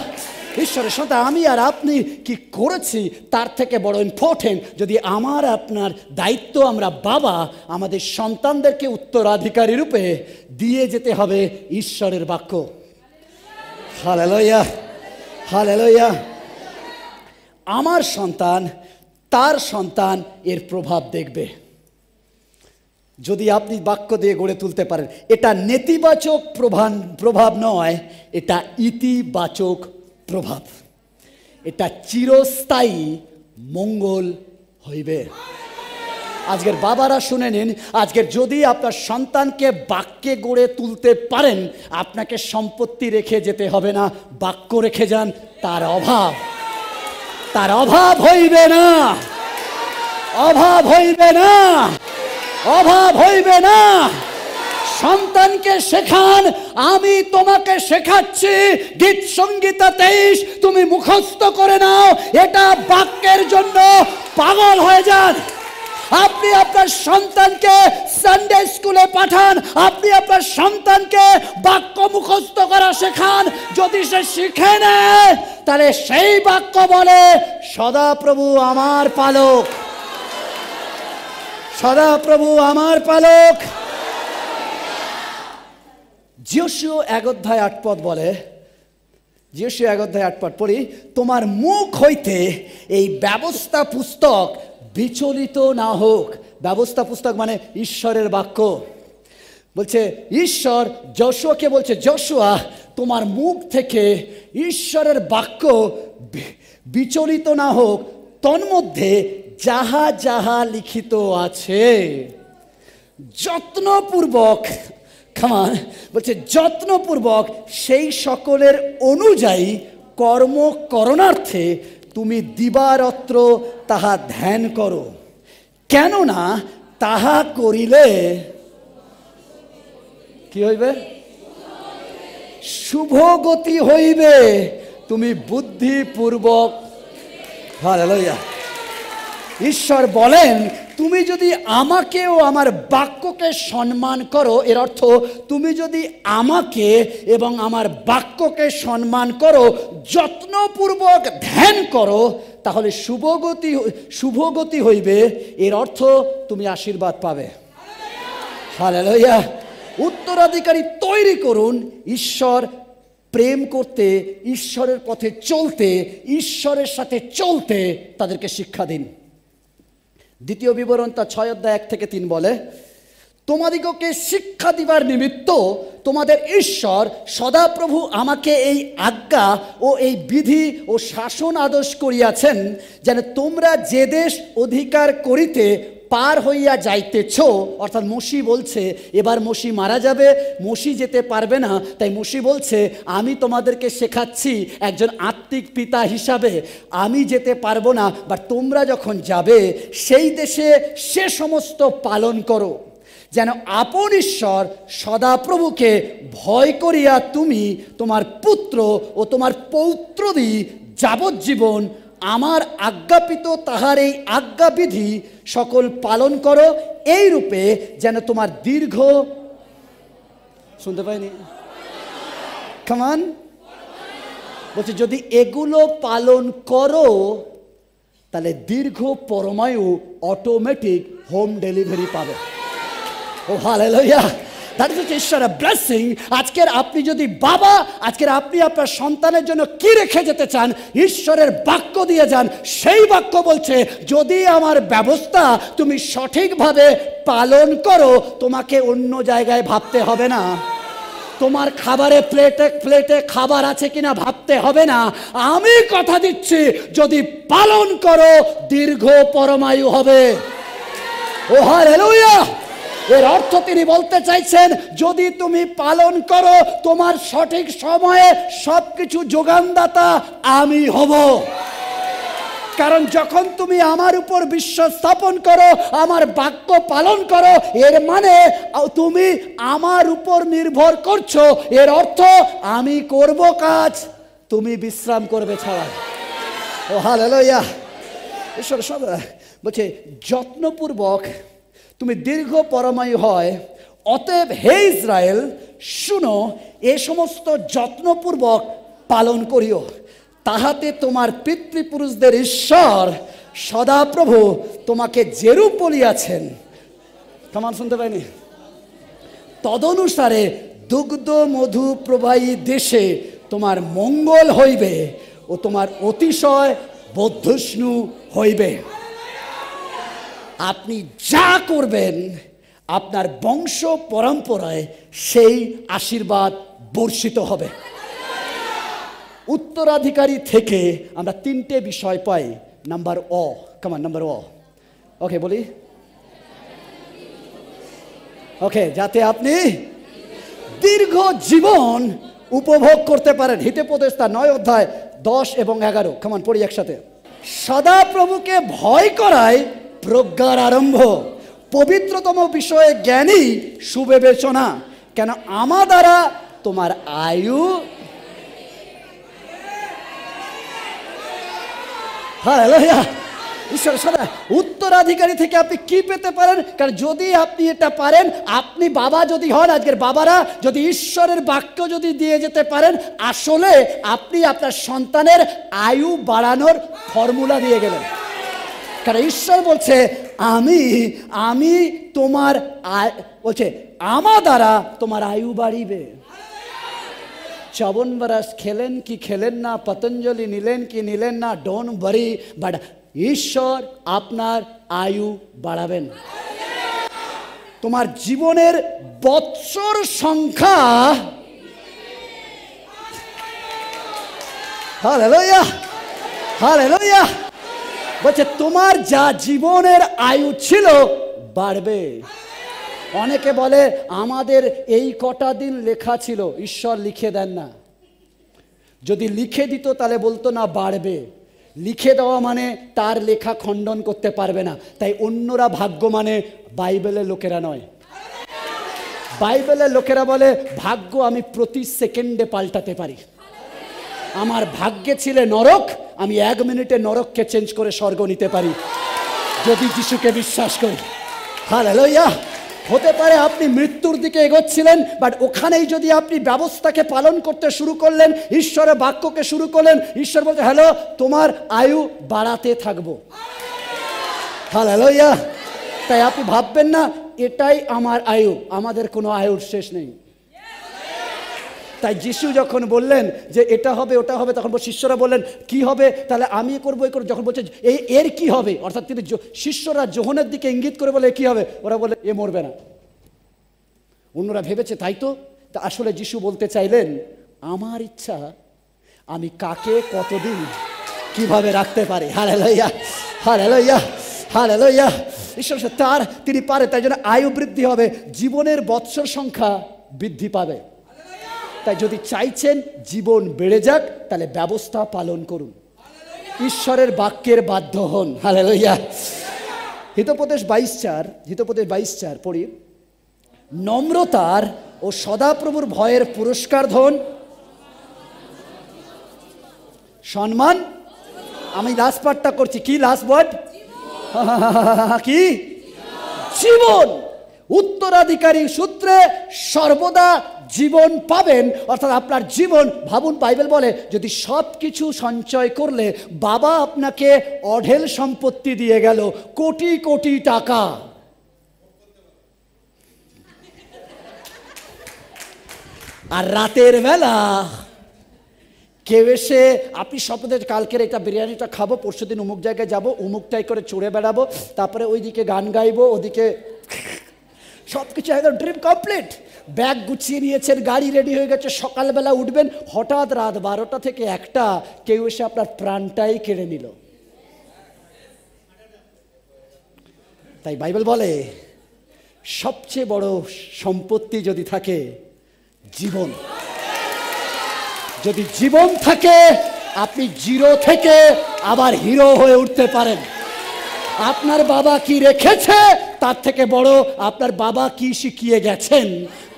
ঈশ্বরের সাথে আমি আর আপনি কি করেছি তার থেকে বড় ইম্পর্টেন্ট যদি আমার আপনার দায়িত্ব, আমরা বাবা, আমাদের সন্তানদেরকে উত্তরাধিকারী রূপে দিয়ে যেতে হবে ঈশ্বরের বাক্য। Hallelujah, hallelujah. আমার সন্তান, তার সন্তান এর প্রভাব দেখবে যদি আপনি বাক্য দিয়ে গড়ে তুলতে পারেন। এটা নেতিবাচক প্রভাব নয়, এটা ইতিবাচক প্রভাব, এটা চিরস্থায়ী মঙ্গল হইবে। আজকের বাবারা শুনে নিন, আজকের যদি আপনার সন্তানকে বাক্যে গড়ে তুলতে পারেন, আপনাকে সম্পত্তি রেখে যেতে হবে না, বাক্য রেখে যান, তার অভাব হইবে না, অভাব হইবে না, অভাব হইবে না। সন্তানকে শেখান, আমি তোমাকে শেখাচ্ছি, গীত সংগীতা 23 তুমি মুখস্থ করে নাও, এটা বাক্যের জন্য পাগল হয়ে যান। আপনি আপনার সন্তানকে সানডে স্কুলে পাঠান, আপনি আপনার সন্তানকে বাক্য মুখস্থ করা শেখান, যদি সে শিখে নেয় তাহলে সেই বাক্য বলে, সদাপ্রভু আমার পালক, সদাপ্রভু আমার পালক। যোশুয়া 1:8 বলে, যোশুয়া 1:8 পড়ি, তোমার মুখ হইতে এই ব্যবস্থা পুস্তক বিচলিত না হোক। ব্যবস্থা পুস্তক মানে ঈশ্বরের বাক্য। বলছে ঈশ্বর যোশুয়াকে বলছে, যোশুয়া তোমার মুখ থেকে ঈশ্বরের বাক্য বিচলিত না হোক, তন্মধ্যে যাহা যাহা লিখিত আছে যত্নপূর্বক, বলছে যত্নপূর্বক সেই সকলের অনুযায়ী কর্ম করণার্থে তুমি দিবারাত্র তাহা ধ্যান করো, কেননা তাহা করিলে কি হইবে? শুভ গতি হইবে। তুমি বুদ্ধিপূর্বক। হালেলুয়া। ঈশ্বর বলেন, তুমি যদি আমাকে ও আমার বাক্যকে সম্মান করো, এর অর্থ তুমি যদি আমাকে এবং আমার বাক্যকে সম্মান করো, যত্নপূর্বক ধ্যান করো, তাহলে শুভগতি হইবে। এর অর্থ তুমি আশীর্বাদ পাবে। হালেলুয়া। উত্তরাধিকারী তৈরি করুন। ঈশ্বর প্রেম করতে, ঈশ্বরের পথে চলতে, ঈশ্বরের সাথে চলতে তাদেরকে শিক্ষা দিন। দ্বিতীয় বিবরণ তার 6:1-3 বলে, তোমাদিগকে শিক্ষা দিবার নিমিত্ত তোমাদের ঈশ্বর সদাপ্রভু আমাকে এই আজ্ঞা ও এই বিধি ও শাসন আদেশ করিয়াছেন, যেন তোমরা যে দেশ অধিকার করিতে পার হইয়া যাইতেছ। অর্থাৎ মসি বলছে, এবার মসি মারা যাবে, মসি যেতে পারবে না, তাই মসি বলছে আমি তোমাদেরকে শেখাচ্ছি একজন আত্মিক পিতা হিসাবে, আমি যেতে পারবো না, বাট তোমরা যখন যাবে সেই দেশে সে সমস্ত পালন করো, যেন আপন ঈশ্বর সদাপ্রভুকে ভয় করিয়া তুমি তোমার পুত্র ও তোমার পৌত্রদি যাবজ্জীবন আমার আজ্ঞাপিত তাহার এই আজ্ঞাবিধি সকল পালন করো, এই রূপে যেন তোমার দীর্ঘ, শুনতে পাইনি, কামান বলছে, যদি এগুলো পালন করো তাহলে দীর্ঘ পরমায়ু অটোমেটিক হোম ডেলিভারি পাবে। ও হালেলুয়া। দ্যাট ইজ ঈশ্বরের ব্লেসিং। আজকের আপনি যদি বাবা, আজকের আপনি আপনার সন্তানের জন্য কি রেখে যেতে চান, ঈশ্বরের বাক্য দিয়ে যান। সেই বাক্য বলছে, যদি আমার ব্যবস্থা তুমি সঠিকভাবে পালন করো, তোমাকে অন্য জায়গায় ভাবতে হবে না, তোমার খাবারে প্লেটে খাবার আছে কিনা ভাবতে হবে না। আমি কথা দিচ্ছি, যদি পালন করো দীর্ঘ পরমায়ু হবে। ও হালেলুয়া। এর অর্থ তিনি বলতে চাইছেন, যদি তুমি পালন করো, তোমার সঠিক সময়ে সবকিছু যোগানদাতা আমি হব। কারণ যখন তুমি আমার উপর বিশ্বাস স্থাপন করো, আমার বাক্য পালন করো, এর মানে তুমি আমার উপর নির্ভর করছো। এর অর্থ আমি করব কাজ, তুমি বিশ্রাম করবে ছাড়া। ও হালেলুয়া। ঈশ্বর সব বলছে, যত্নপূর্বক তুমি দীর্ঘ পরমায়ু হয়। অতএব হে ইসরায়েল, শুনো, এ সমস্ত যত্নপূর্বক পালন করিও, তাহাতে তোমার পিতৃপুরুষদের ঈশ্বর সদাপ্রভু তোমাকে যেরূপ বলিয়াছেন, কেমন শুনতে পাইনি, তদনুসারে দুগ্ধ মধু প্রবাহী দেশে তোমার মঙ্গল হইবে ও তোমার অতিশয় বদ্ধষ্ণু হইবে। আপনি যা করবেন আপনার বংশ পরম্পরায় সেই আশীর্বাদ বর্ষিত হবে। উত্তরাধিকারী থেকে আমরা 3টে বিষয় পাই। নাম্বার অ, কামান নাম্বার অ, ওকে বলি, ওকে, যাতে আপনি দীর্ঘ জীবন উপভোগ করতে পারেন। হিতোপদেশ তার 9:10-11, কামান পড়ি একসাথে। সদাপ্রভুকে ভয় করায় প্রজ্ঞার আরম্ভ, পবিত্রতম বিষয়ে জ্ঞানী সুবিবেচনা, কেন আমা দ্বারা তোমার আয়ু, হালেলুয়া, ঈশ্বর সদা। উত্তরাধিকারী থেকে আপনি কি পেতে পারেন? কারণ যদি আপনি এটা পারেন, আপনি বাবা যদি হন, আজকের বাবারা যদি ঈশ্বরের বাক্য যদি দিয়ে যেতে পারেন, আসলে আপনি আপনার সন্তানের আয়ু বাড়ানোর ফর্মুলা দিয়ে গেলেন। কারণ ঈশ্বর বলছে, আমি তোমার বলছে আমা দ্বারা তোমার আয়ু বাড়িবে। 54 বরস খেলেন কি খেলেন না, পতঞ্জলি নিলেন কি নিলেন না, ডোন্ট ওয়ারি, বাট ঈশ্বর আপনার আয়ু বাড়াবেন। তোমার জীবনের বৎসর সংখ্যা, হালেলুয়া, হালেলুয়া, বলছে তোমার যা জীবনের আয়ু ছিল বাড়বে। অনেকে বলে আমাদের এই কটা দিন লেখা ছিল, ঈশ্বর লিখে দেন না। যদি লিখে দিত তাহলে বলতো না বাড়বে। লিখে দেওয়া মানে তার লেখা খণ্ডন করতে পারবে না। তাই অন্যরা ভাগ্য মানে বাইবেলের লোকেরা নয়। বাইবেলের লোকেরা বলে ভাগ্য আমি প্রতি সেকেন্ডে পাল্টাতে পারি। আমার ভাগ্যে ছিল নরক, আমি 1 মিনিটে নরককে চেঞ্জ করে স্বর্গ নিতে পারি যদি যিশুকে বিশ্বাস করি। হালেলুয়া। হতে পারে আপনি মৃত্যুর দিকে এগোচ্ছিলেন, বাট ওখানেই যদি আপনি ব্যবস্থাকে পালন করতে শুরু করলেন, ঈশ্বরের বাক্যকে শুরু করলেন, ঈশ্বর বলছে হ্যালো তোমার আয়ু বাড়াতে থাকবো। হালেলুয়া। তাই আপনি ভাববেন না এটাই আমার আয়ু, আমাদের কোনো আয়ুর শেষ নেই। তাই যিশু যখন বললেন যে এটা হবে ওটা হবে, তখন শিষ্যরা বললেন কি হবে, তাহলে আমি করবো এই করবো। যখন বলছে এর কি হবে, অর্থাৎ তিনি শিষ্যরা যোহনের দিকে ইঙ্গিত করে বলে কি হবে, ওরা বলে এ মরবে না। অন্যরা ভেবেছে তাই তো। তা আসলে যিশু বলতে চাইলেন আমার ইচ্ছা আমি কাকে কতদিন কিভাবে রাখতে পারি। Hallelujah, hallelujah, hallelujah. ঈশ্বর তার তিনি পারে, তাই জন্য আয়ু বৃদ্ধি হবে, জীবনের বৎসর সংখ্যা বৃদ্ধি পাবে। তাই যদি চাইছেন জীবন বেড়ে যাক তাহলে ব্যবস্থা পালন করুন, ঈশ্বরের বাক্যের বাধ্য হন। হালেলুয়া। হিতোপদেশ 22:4 পড়ি। নম্রতার ও সদাপ্রভুর ভয়ের পুরস্কার ধন সম্মান। আমি লাস্ট পার্টটা করছি, কি লাস্ট ওয়ার্ড কি? জীবন। উত্তরাধিকারী সূত্রে সর্বদা জীবন পাবেন, অর্থাৎ আপনার জীবন। ভাবুন, বাইবেল বলে যদি সব কিছু সঞ্চয় করলে বাবা আপনাকে অঢেল সম্পত্তি দিয়ে গেল, কোটি কোটি টাকা, আর রাতের বেলা কেউ এসে আপনি স্বপ্নের কালকের একটা বিরিয়ানিটা খাবো, পরশু দিন অমুক জায়গায় যাবো, অমুকটাই করে চড়ে বেড়াবো, তারপরে ওইদিকে গান গাইবো, ওদিকে সব কিছু একদম ড্রিম কমপ্লিট। ব্যাগ গুছিয়ে নিয়েছেন, গাড়ি রেডি হয়ে গেছে, সকালবেলা উঠবেন, হঠাৎ রাত 12টা থেকে 1টা কেউ এসে আপনার প্রাণটাই কেড়ে নিল। তাই বাইবেল বলে সবচেয়ে বড় সম্পত্তি যদি থাকে জীবন। যদি জীবন থাকে আপনি জিরো থেকে আবার হিরো হয়ে উঠতে পারেন। আপনার বাবা কি রেখেছে তার থেকে বড় আপনার বাবা কি শিখিয়ে গেছেন,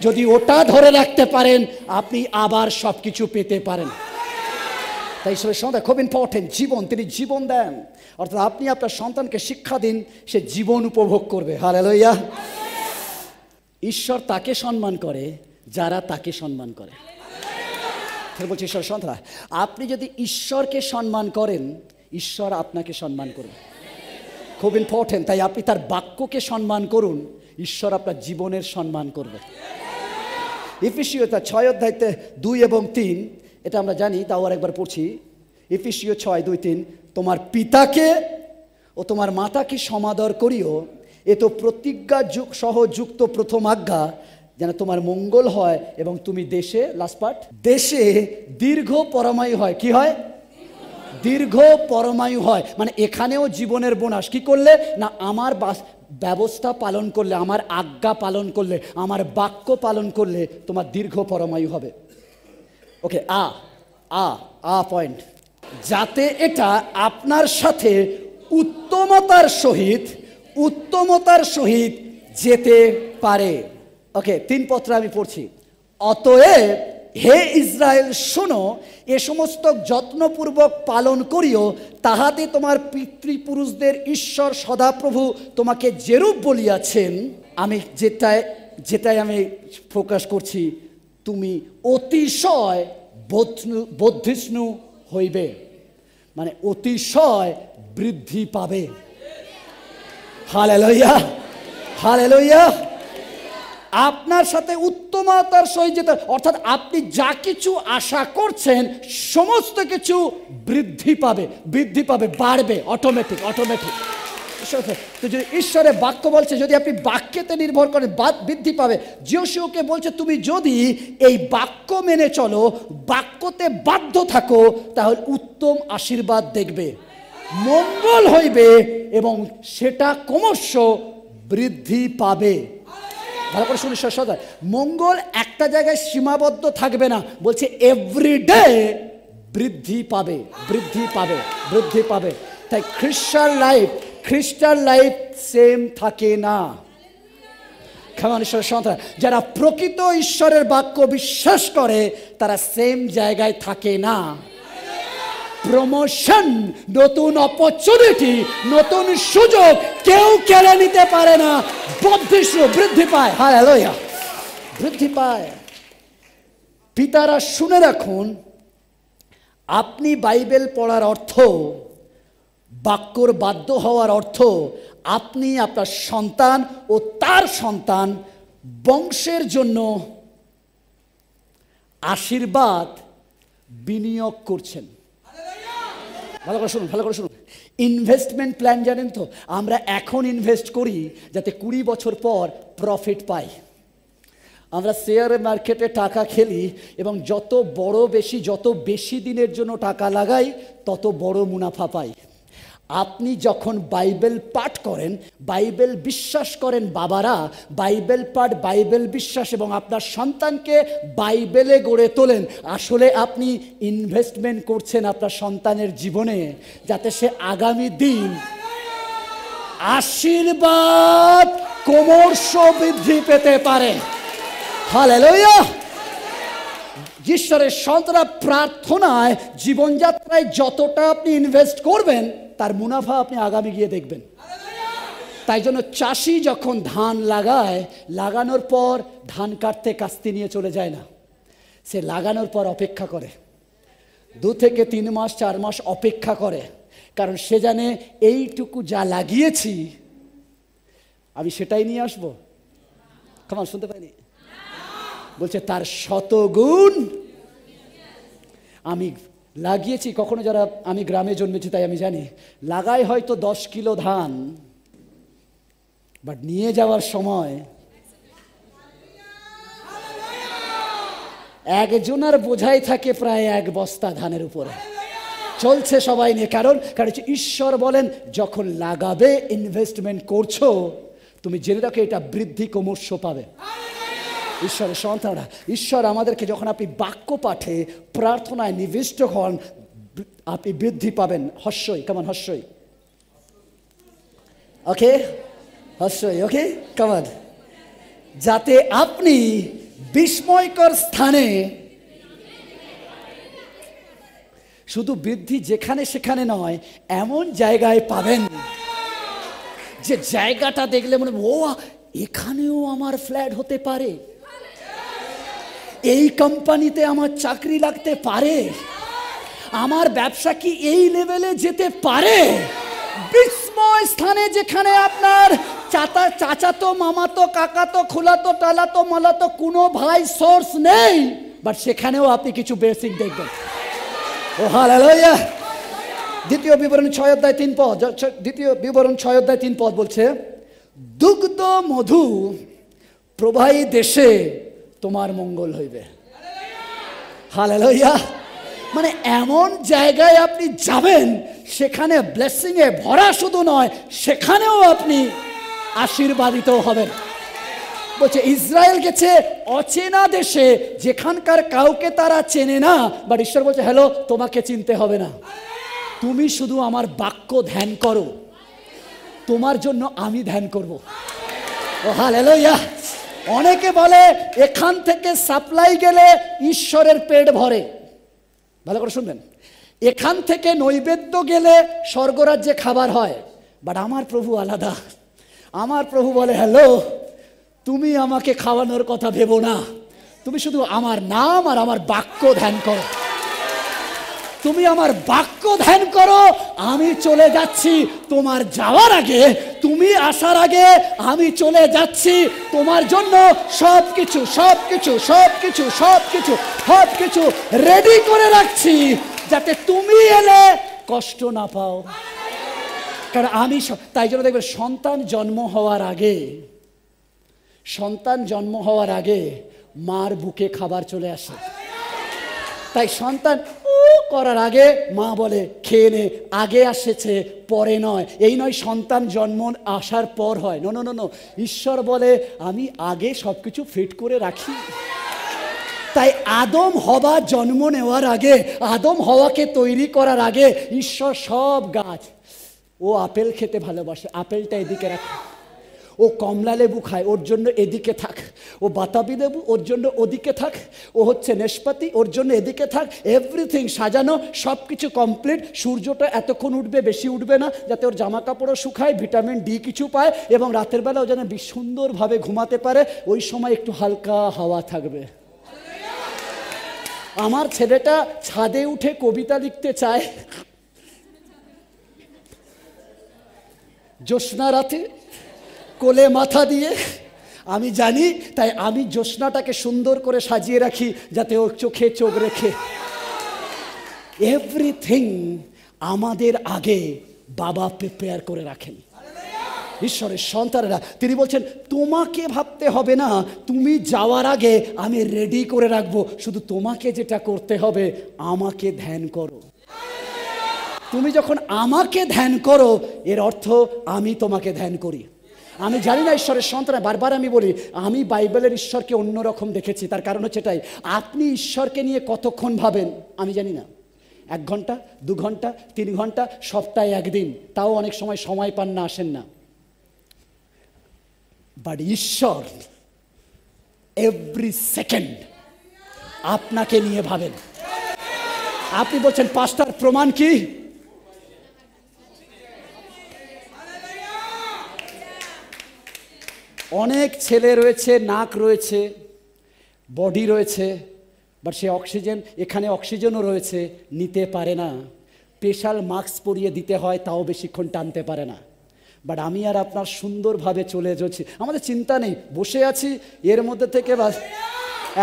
যদি ওটা ধরে রাখতে পারেন আপনি আবার সবকিছু পেতে পারেন। তাই সন্তান খুব ইম্পর্টেন্ট। জীবন, তিনি জীবন দেন, অর্থাৎ আপনি আপনার সন্তানকে শিক্ষা দিন, সে জীবন উপভোগ করবে। হালেলুয়া। ঈশ্বর তাকে সম্মান করে যারা তাকে সম্মান করে। বলছি ঈশ্বর সন্তান, আপনি যদি ঈশ্বরকে সম্মান করেন ঈশ্বর আপনাকে সম্মান করবে। খুব ইম্পর্টেন্ট। তাই আপনি তার বাক্যকে সম্মান করুন, ঈশ্বর আপনার জীবনের সম্মান করবে। এফেসীয় 6:2 এবং 3, এটা আমরা জানি, তাও আর একবার পড়ছি। এফেসীয় 6:2-3, তোমার পিতাকে ও তোমার মাতাকে সমাদর করিও, এ তো প্রতিজ্ঞা সহ যুক্ত প্রথম আজ্ঞা, যেন তোমার মঙ্গল হয় এবং তুমি দেশে, লাস্ট পার্ট, দেশে দীর্ঘ পরমায়ু হয়। কি হয়? দীর্ঘ পরমায়ু হয়। মানে এখানেও জীবনের বোনাস কি করলে না, আমার ব্যবস্থা পালন করলে, আমার আজ্ঞা পালন করলে, আমার বাক্য পালন করলে তোমার দীর্ঘ পরমায়ু হবে। ওকে, আ পয়েন্ট, যাতে এটা আপনার সাথে উত্তমতার সহিত যেতে পারে। ওকে, 3 পত্র আমি পড়ছি। অতএব হে ইসরায়েল শোনো, এ সমস্ত যত্নপূর্বক পালন করিও, তাহাতে তোমার পিতৃপুরুষদের ঈশ্বর সদাপ্রভু তোমাকে যেরূপ বলিয়াছেন, আমি যেটাই আমি ফোকাস করছি, তুমি অতিশয় বর্ধিষ্ণু হইবে, মানে অতিশয় বৃদ্ধি পাবে। Hallelujah, hallelujah. আপনার সাথে উত্তমতার সহিত যেতে, অর্থাৎ আপনি যা কিছু আশা করছেন সমস্ত কিছু বৃদ্ধি পাবে, বাড়বে, অটোমেটিক। তো যদি ঈশ্বরের বাক্য বলছে, যদি আপনি বাক্যেতে নির্ভর করেন বৃদ্ধি পাবে। যিশুকে বলছে তুমি যদি এই বাক্য মেনে চলো, বাক্যতে বাধ্য থাকো, তাহলে উত্তম আশীর্বাদ দেখবে, মঙ্গল হইবে এবং সেটা ক্রমশ বৃদ্ধি পাবে। ভালো করে শুনে মঙ্গল একটা জায়গায় সীমাবদ্ধ থাকবে না, বলছে এভরিডে বৃদ্ধি পাবে, বৃদ্ধি পাবে, বৃদ্ধি পাবে। তাই খ্রিস্টান লাইফ সেম থাকে না। ঈশ্বরের সন্তান যারা প্রকৃত ঈশ্বরের বাক্য বিশ্বাস করে তারা সেম জায়গায় থাকে না। প্রমোশন, নতুন অপরচুনিটি, নতুন সুযোগ কেউ কেড়ে নিতে পারে না। বর্ধিষ্ণু বৃদ্ধি পায়, হালেলুয়া, বৃদ্ধি পায়। পিতারা শুনে রাখুন, আপনি বাইবেল পড়ার অর্থ, বাক্যর বাধ্য হওয়ার অর্থ আপনি আপনার সন্তান ও তার সন্তান বংশের জন্য আশীর্বাদ বিনিয়োগ করছেন। ভালো করে শুনুন, ভালো করে শুনুন। ইনভেস্টমেন্ট প্ল্যান জানেন তো? আমরা এখন ইনভেস্ট করি যাতে 20 বছর পর প্রফিট পাই। আমরা শেয়ার মার্কেটে টাকা খেলি এবং যত বেশি দিনের জন্য টাকা লাগাই তত বড় মুনাফা পাই। আপনি যখন বাইবেল পাঠ করেন, বাইবেল বিশ্বাস করেন, বাবারা বাইবেল পাঠ, বাইবেল বিশ্বাস এবং আপনার সন্তানকে বাইবেলে গড়ে তোলেন, আসলে আপনি ইনভেস্টমেন্ট করছেন আপনার সন্তানের জীবনে, যাতে সে আগামী দিন আশীর্বাদ ক্রমশ বৃদ্ধি পেতে পারে। হালেলুয়া। ঈশ্বরের সন্তানরা প্রার্থনায়, জীবনযাত্রায় যতটা আপনি ইনভেস্ট করবেন তার মুনাফা আপনি আগামী গিয়ে দেখবেন। তাই জন্য চাষি যখন ধান লাগায়, লাগানোর পর ধান কাটতে কাস্তি নিয়ে চলে যায় না, সে লাগানোর পর অপেক্ষা করে, 2 থেকে 3 মাস 4 মাস অপেক্ষা করে, কারণ সে জানে এইটুকু যা লাগিয়েছি আমি সেটাই নিয়ে আসবো। কেমন শুনতে পাইনি? বলছে তার শতগুণ আমি লাগিয়েছি। কখনো যারা, আমি গ্রামে জন্মেছি তাই আমি জানি, লাগাই হয়তো 10 কিলো ধান, বাট নিয়ে যাওয়ার সময় একজনের বোঝাই থাকে প্রায় 1 বস্তা ধানের উপরে। চলছে সবাই নিয়ে, কারণ ঈশ্বর বলেন যখন লাগাবে, ইনভেস্টমেন্ট করছো, তুমি জেনে রাখো এটা বৃদ্ধি ক্রমশ পাবে। ঈশ্বরের সন্তানরা, ঈশ্বর আমাদেরকে, যখন আপনি বাক্য পাঠে প্রার্থনায় নিবিষ্ট হন, আপনি বৃদ্ধি পাবেন। হস্যই, কেমন হস্যই? ওকে, হস্যই, ওকে, কেমন? যাতে আপনি বিস্ময়কর স্থানে, শুধু বৃদ্ধি যেখানে সেখানে নয়, এমন জায়গায় পাবেন যে জায়গাটা দেখলে মনে, ও এখানেও আমার ফ্ল্যাট হতে পারে, এই কোম্পানিতে আমার চাকরি লাগতে পারে, আমার ব্যবসা কি এই লেভেলে যেতে পারে। বিস্ময় স্থানে, যেখানে আপনার চাচাতো, মামাতো, কাকাতো, খুলাতো, টালাতো, মালাতো কোনো ভাই সোর্স নেই, বাট সেখানেও আপনি কিছু বেসিক দেখবেন। ও হালেলুয়া। দ্বিতীয় বিবরণ 6 অধ্যায় 3 পদ, দ্বিতীয় বিবরণ 6 অধ্যায় 3 পদ বলছে, দুগ্ধ মধু প্রবাহী দেশে তোমার মঙ্গল হইবে। হালেলুয়া। মানে এমন জায়গায় আপনি যাবেন, সেখানে ব্লেসিং এ ভরা শুধু নয়, সেখানেও আপনি আশীর্বাদিত হবেন। বলছে ইসরায়েল গেছে অচেনা দেশে, যেখানকার কাউকে তারা চেনে না, বাট ঈশ্বর বলছে হ্যালো, তোমাকে চিনতে হবে না, তুমি শুধু আমার বাক্য ধ্যান করো, তোমার জন্য আমি ধ্যান করব। ও হালেলুয়া। অনেকে বলে এখান থেকে সাপ্লাই গেলে ঈশ্বরের পেট ভরে। ভালো করে শুনবেন, এখান থেকে নৈবেদ্য গেলে স্বর্গরাজ্যে খাবার হয়, বাট আমার প্রভু আলাদা। আমার প্রভু বলে হ্যালো, তুমি আমাকে খাওয়ানোর কথা ভেবো না, তুমি শুধু আমার নাম আর আমার বাক্য ধ্যান করো। তুমি আমার বাক্য ধ্যান করো, আমি চলে যাচ্ছি তোমার যাওয়ার আগে, তুমি আসার আগে আমি চলে যাচ্ছি তোমার জন্য সবকিছু সবকিছু সবকিছু সবকিছু সবকিছু রেডি করে রাখছি, যাতে তুমি এলে কষ্ট না পাও। কারণ আমি, তাই জন্য দেখবে সন্তান জন্ম হওয়ার আগে মার বুকে খাবার চলে আসে। তাই সন্তান করার আগে মা বলে খেয়ে নে, আগে আসেছে পরে নয়। এই নয় সন্তান জন্ম আসার পর হয়, নো। ঈশ্বর বলে আমি আগে সবকিছু ফিট করে রাখি। তাই আদম হওয়া জন্ম নেওয়ার আগে, আদম হওয়াকে তৈরি করার আগে ঈশ্বর সব গাছ, ও আপেল খেতে ভালোবাসে, আপেলটা এদিকে রাখ। ও কমলা লেবু খায়, ওর জন্য এদিকে থাক। ও বাতাবি লেবু, ওর জন্য ওদিকে থাক। ও হচ্ছে নেশপাতি, ওর জন্য এদিকে থাক। এভরিথিং সাজানো, সব কিছু কমপ্লিট। সূর্যটা এতক্ষণ উঠবে, বেশি উঠবে না, যাতে ওর জামা কাপড়ও শুকায়, ভিটামিন ডি কিছু পায়, এবং রাতের বেলা ও যেন সুন্দরভাবে ঘুমাতে পারে। ওই সময় একটু হালকা হাওয়া থাকবে। আমার ছেলেটা ছাদে উঠে কবিতা লিখতে চায়, জ্যোৎস্না রাতে কোলে মাথা দিয়ে। আমি জানি, তাই আমি জ্যোৎস্নাটাকে সুন্দর করে সাজিয়ে রাখি, যাতে ওর চোখে চোখ রেখে। এভরিথিং আমাদের আগে বাবা প্রিপেয়ার করে রাখেন। ঈশ্বরের সন্তানেরা, তিনি বলছেন তোমাকে ভাবতে হবে না, তুমি যাওয়ার আগে আমি রেডি করে রাখবো। শুধু তোমাকে যেটা করতে হবে, আমাকে ধ্যান করো। তুমি যখন আমাকে ধ্যান করো, এর অর্থ আমি তোমাকে ধ্যান করি। আমি জানি না ঈশ্বরের সন্তান, বারবার আমি বলি, আমি বাইবেলের ঈশ্বরকে অন্যরকম দেখেছি। তার কারণ হচ্ছে এটাই, আপনি ঈশ্বরকে নিয়ে কতক্ষণ ভাবেন আমি জানি না। 1 ঘন্টা, 2 ঘন্টা, 3 ঘন্টা, সপ্তাহে 1 দিন, তাও অনেক সময় সময় পান না, আসেন না। বাট ঈশ্বর এভরি সেকেন্ড আপনাকে নিয়ে ভাবেন। আপনি বলছেন পাস্টার প্রমাণ কি? অনেক ছেলে রয়েছে, নাক রয়েছে, বডি রয়েছে, বাট সে অক্সিজেন, এখানে অক্সিজেনও রয়েছে, নিতে পারে না। স্পেশাল মাস্ক পরিয়ে দিতে হয়, তাও বেশিক্ষণ টানতে পারে না। বাট আমি আর আপনার সুন্দরভাবে চলে যাচ্ছি, আমাদের চিন্তা নেই, বসে আছি, এর মধ্যে থেকে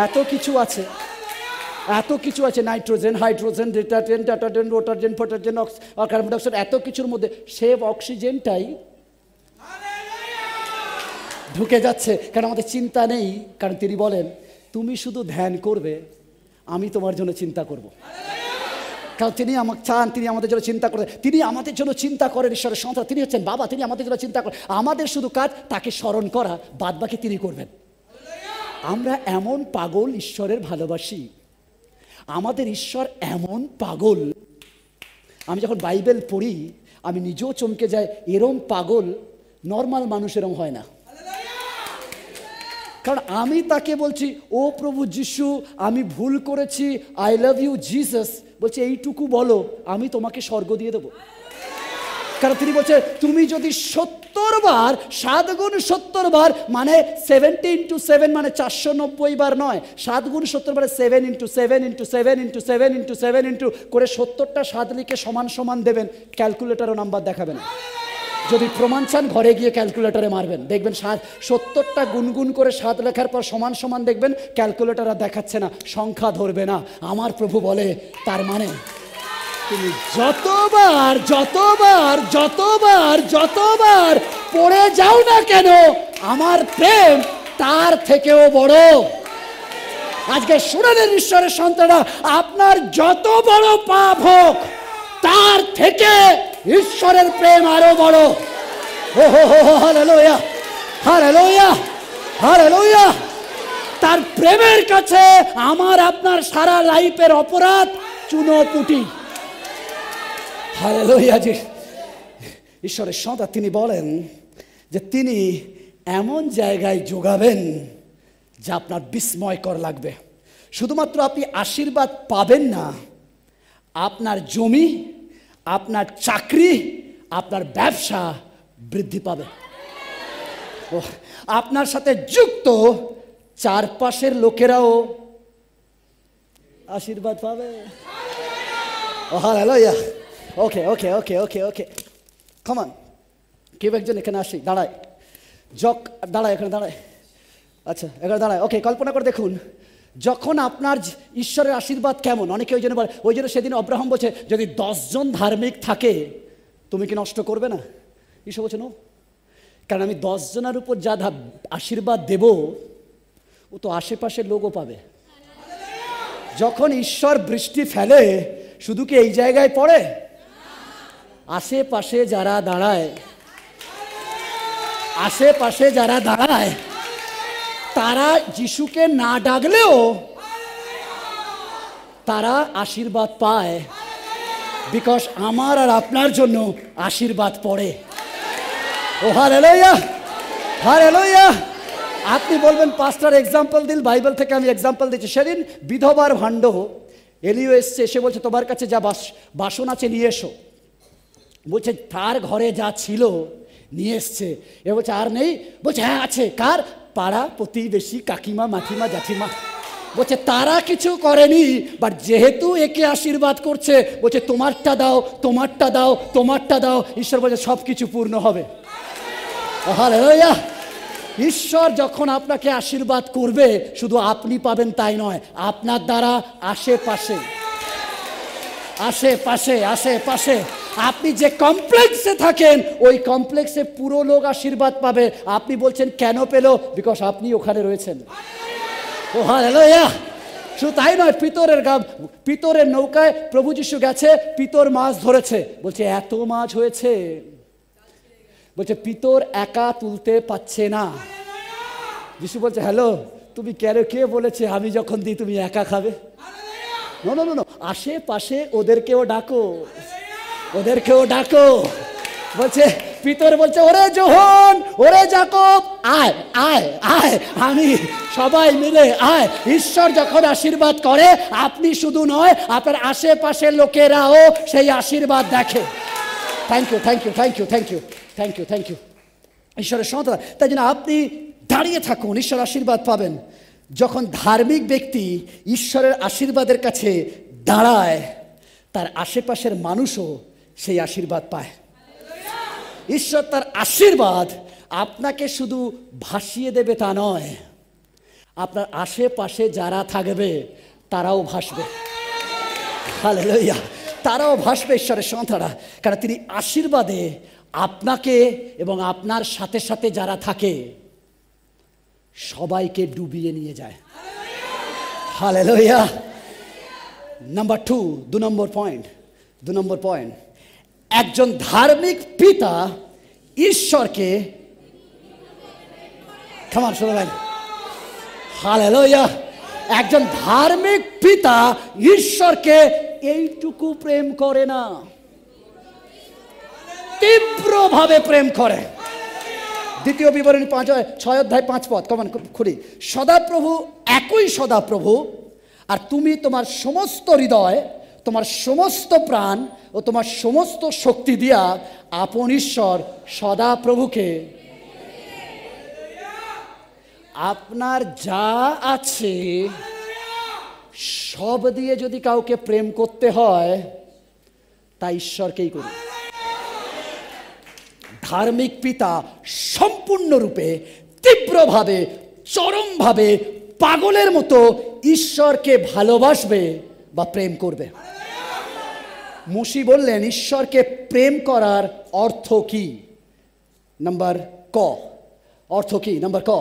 এত কিছু আছে, এত কিছু আছে, নাইট্রোজেন, হাইড্রোজেন, ডিটারজেন্ট, ডিটারজেন্ট, ওটারজেন, ফোটারজেন, কার্বন ডাইঅক্সাইড, এত কিছুর মধ্যে সেভ অক্সিজেনটাই ঢুকে যাচ্ছে। কারণ আমাদের চিন্তা নেই, কারণ তিনি বলেন তুমি শুধু ধ্যান করবে, আমি তোমার জন্য চিন্তা করব। কারণ তিনি আমাকে চান, তিনি আমাদের জন্য চিন্তা করেন, তিনি আমাদের জন্য চিন্তা করেন। ঈশ্বরের সন্তান, তিনি হচ্ছেন বাবা, তিনি আমাদের জন্য চিন্তা করেন। আমাদের শুধু কাজ তাকে স্মরণ করা, বাদ বাকি তিনি করবেন। আমরা এমন পাগল ঈশ্বরের ভালোবাসি, আমাদের ঈশ্বর এমন পাগল। আমি যখন বাইবেল পড়ি আমি নিজেও চমকে যাই, এরম পাগল নর্মাল মানুষ এরম হয় না। কারণ আমি তাকে বলছি, ও প্রভু যিশু আমি ভুল করেছি, আই লাভ ইউ জিসাস, বলছে এইটুকু বলো, আমি তোমাকে স্বর্গ দিয়ে দেবো। কারণ তিনি বলছে তুমি যদি 70 বার, 7 গুণ 70 বার, মানে 70 into 7 মানে 490 বার নয়, 7 গুণ 70 মানে 7 into 7 into 7 into 7 into 7 into করে 70টা 7 লিখে সমান সমান দেবেন, ক্যালকুলেটারও নাম্বার দেখাবে না। যদি প্রমাণ চান ঘরে গিয়ে ক্যালকুলেটারে মারবেন, দেখবেন 70টা গুনগুন করে 7 লেখার পর সমান সমান দেখবেন, ক্যালকুলেটার আর দেখাচ্ছে না, সংখ্যা ধরবে না। আমার প্রভু বলে, তার মানে তুমি যতবার যতবার যতবার যতবার পড়ে যাও না কেন, আমার প্রেম তার থেকেও বড়। আজকে শুনেন ঈশ্বরের সন্তানরা, আপনার যত বড় পাপ হোক, তার থেকে ঈশ্বরের প্রেম আরো বড়। ও হো হো হো, হালেলুয়া হালেলুয়া হালেলুয়া। তার প্রেমের কাছে আমার আপনার সারা লাইফের অপরাধ চুনোপুটি। হালেলুয়া। জি, ঈশ্বরের সন্তান, তিনি বলেন যে তিনি এমন জায়গায় যোগাবেন যা আপনার বিস্ময়কর লাগবে। শুধুমাত্র আপনি আশীর্বাদ পাবেন না, আপনার জমি, আপনার চাকরি, আপনার ব্যবসা বৃদ্ধি পাবে। ও, আপনার সাথে যুক্ত চারপাশের লোকেরাও আশীর্বাদ পাবে। ও হালেলুয়া। ওকে ওকে ওকে ওকে ওকে, কমান, কেউ একজন এখানে আসি, দাঁড়ায়, দাঁড়ায়, এখানে দাঁড়ায়, আচ্ছা এখানে দাঁড়ায়। ওকে, কল্পনা করে দেখুন, যখন আপনার ঈশ্বরের আশীর্বাদ কেমন। অনেকে ওই জন্য বলে, ওই জন্য সেদিন আব্রাহাম বলছে যদি 10 জন ধার্মিক থাকে তুমি কি নষ্ট করবে না? ঈশ্বর বলছে নো, কারণ আমি 10 জনের উপর যা আশীর্বাদ দেব, ও তো আশেপাশের লোকও পাবে। যখন ঈশ্বর বৃষ্টি ফেলে, শুধু কি এই জায়গায় পড়ে? আশেপাশে যারা দাঁড়ায়, আশেপাশে যারা দাঁড়ায়, তারা যিশুকে না ডাকলেও তারা আশীর্বাদ পায় বিকজ আমার আর আপনার জন্য আশীর্বাদ পড়ে। ও হালেলুয়া, হালেলুয়া। আপনি বলবেন পাস্টার এক্সাম্পল দিল, বাইবেল থেকে আমি এক্সাম্পল দিচ্ছি। সেদিন বিধবার ভাণ্ড এলিও এসছে, এসে বলছে তোমার কাছে যা বাসন আছে নিয়ে এসো। বলছে তার ঘরে যা ছিল নিয়ে এসছে। এ বলছে আর নেই? বলছে হ্যাঁ আছে। কার? পাড়া প্রতিবেশী, কাকিমা, মাঠিমা, জ্যাঠিমা। বলছে তারা কিছু করেনি, বাট যেহেতু একে আশীর্বাদ করছে, বলছে তোমারটা দাও, তোমারটা দাও, তোমারটা দাও। ঈশ্বর বলছে সব কিছু পূর্ণ হবে। হালেলুয়া। ঈশ্বর যখন আপনাকে আশীর্বাদ করবে, শুধু আপনি পাবেন তাই নয়, আপনার দ্বারা আশেপাশে আশেপাশে আশেপাশে আপনি যে কমপ্লেক্সে থাকেন, ওই কমপ্লেক্সে পুরো লোক আশীর্বাদ পাবে। আপনি বলছেন কেন পেল? বিকজ আপনি ওখানে রয়েছেন। ও হালেলুয়া। শুধু তাই নয়, পিতরের নৌকায় প্রভু যিশু গেছে, পিতর মাছ ধরেছে। বলছে এত মাছ হয়েছে, বলছে পিতর একা তুলতে পারছে না। যিশু বলছে হ্যালো, তুমি কে বলেছে আমি যখন দিই তুমি একা খাবে? নো নো নো, আশেপাশে ওদেরকেও ডাকো, ওদেরকেও ডাকো। বলছে পিতর বলছে ওরে যোহন, ওরে যাকব, আয় আয় আয়, আমি সবাই মিলে আয়। ঈশ্বর যখন আশীর্বাদ করে, আপনি শুধু নয়, আপনার আশেপাশের লোকেরাও সেই আশীর্বাদ দেখে। Thank you, thank you, thank you, thank you, thank you, thank you. ঈশ্বরের সন্তান, তাই জন্য আপনি দাঁড়িয়ে থাকুন, ঈশ্বর আশীর্বাদ পাবেন। যখন ধার্মিক ব্যক্তি ঈশ্বরের আশীর্বাদের কাছে দাঁড়ায়, তার আশেপাশের মানুষও সেই আশীর্বাদ পায়। ঈশ্বর তার আশীর্বাদ আপনাকে শুধু ভাসিয়ে দেবে তা নয়, আপনার আশেপাশে যারা থাকবে তারাও ভাসবে। হালেলুয়া, তারাও ভাসবে ঈশ্বরের সন্তানরা। কারণ তিনি আশীর্বাদে আপনাকে এবং আপনার সাথে সাথে যারা থাকে সবাইকে ডুবিয়ে নিয়ে যায়। হালেলুয়া। নাম্বার 2, 2 নম্বর পয়েন্ট, একজন ধার্মিক পিতা ঈশ্বরকে, কেমন শুনবেন? হালেলুয়া। একজন ধার্মিক পিতা ঈশ্বরকে এইটুকু প্রেম করে না, তীব্রভাবে প্রেম করে। দ্বিতীয় বিবরণী 6:5 কমান খুলি। সদাপ্রভু একই সদাপ্রভু, আর তুমি তোমার সমস্ত হৃদয়, তোমার সমস্ত প্রাণ ও তোমার সমস্ত শক্তি দিয়া আপন ঈশ্বর সদাপ্রভুকে, আপনার যা আছে সব দিয়ে যদি কাউকে প্রেম করতে হয়, তা ঈশ্বরকেই করি। ধার্মিক পিতা সম্পূর্ণরূপে, তীব্রভাবে, চরমভাবে, পাগলের মতো ঈশ্বরকে ভালোবাসবে বা প্রেম করবে। মুশি বললেন ঈশ্বরকে প্রেম করার অর্থ কি? নাম্বার ক, অর্থ কি? নাম্বার ক।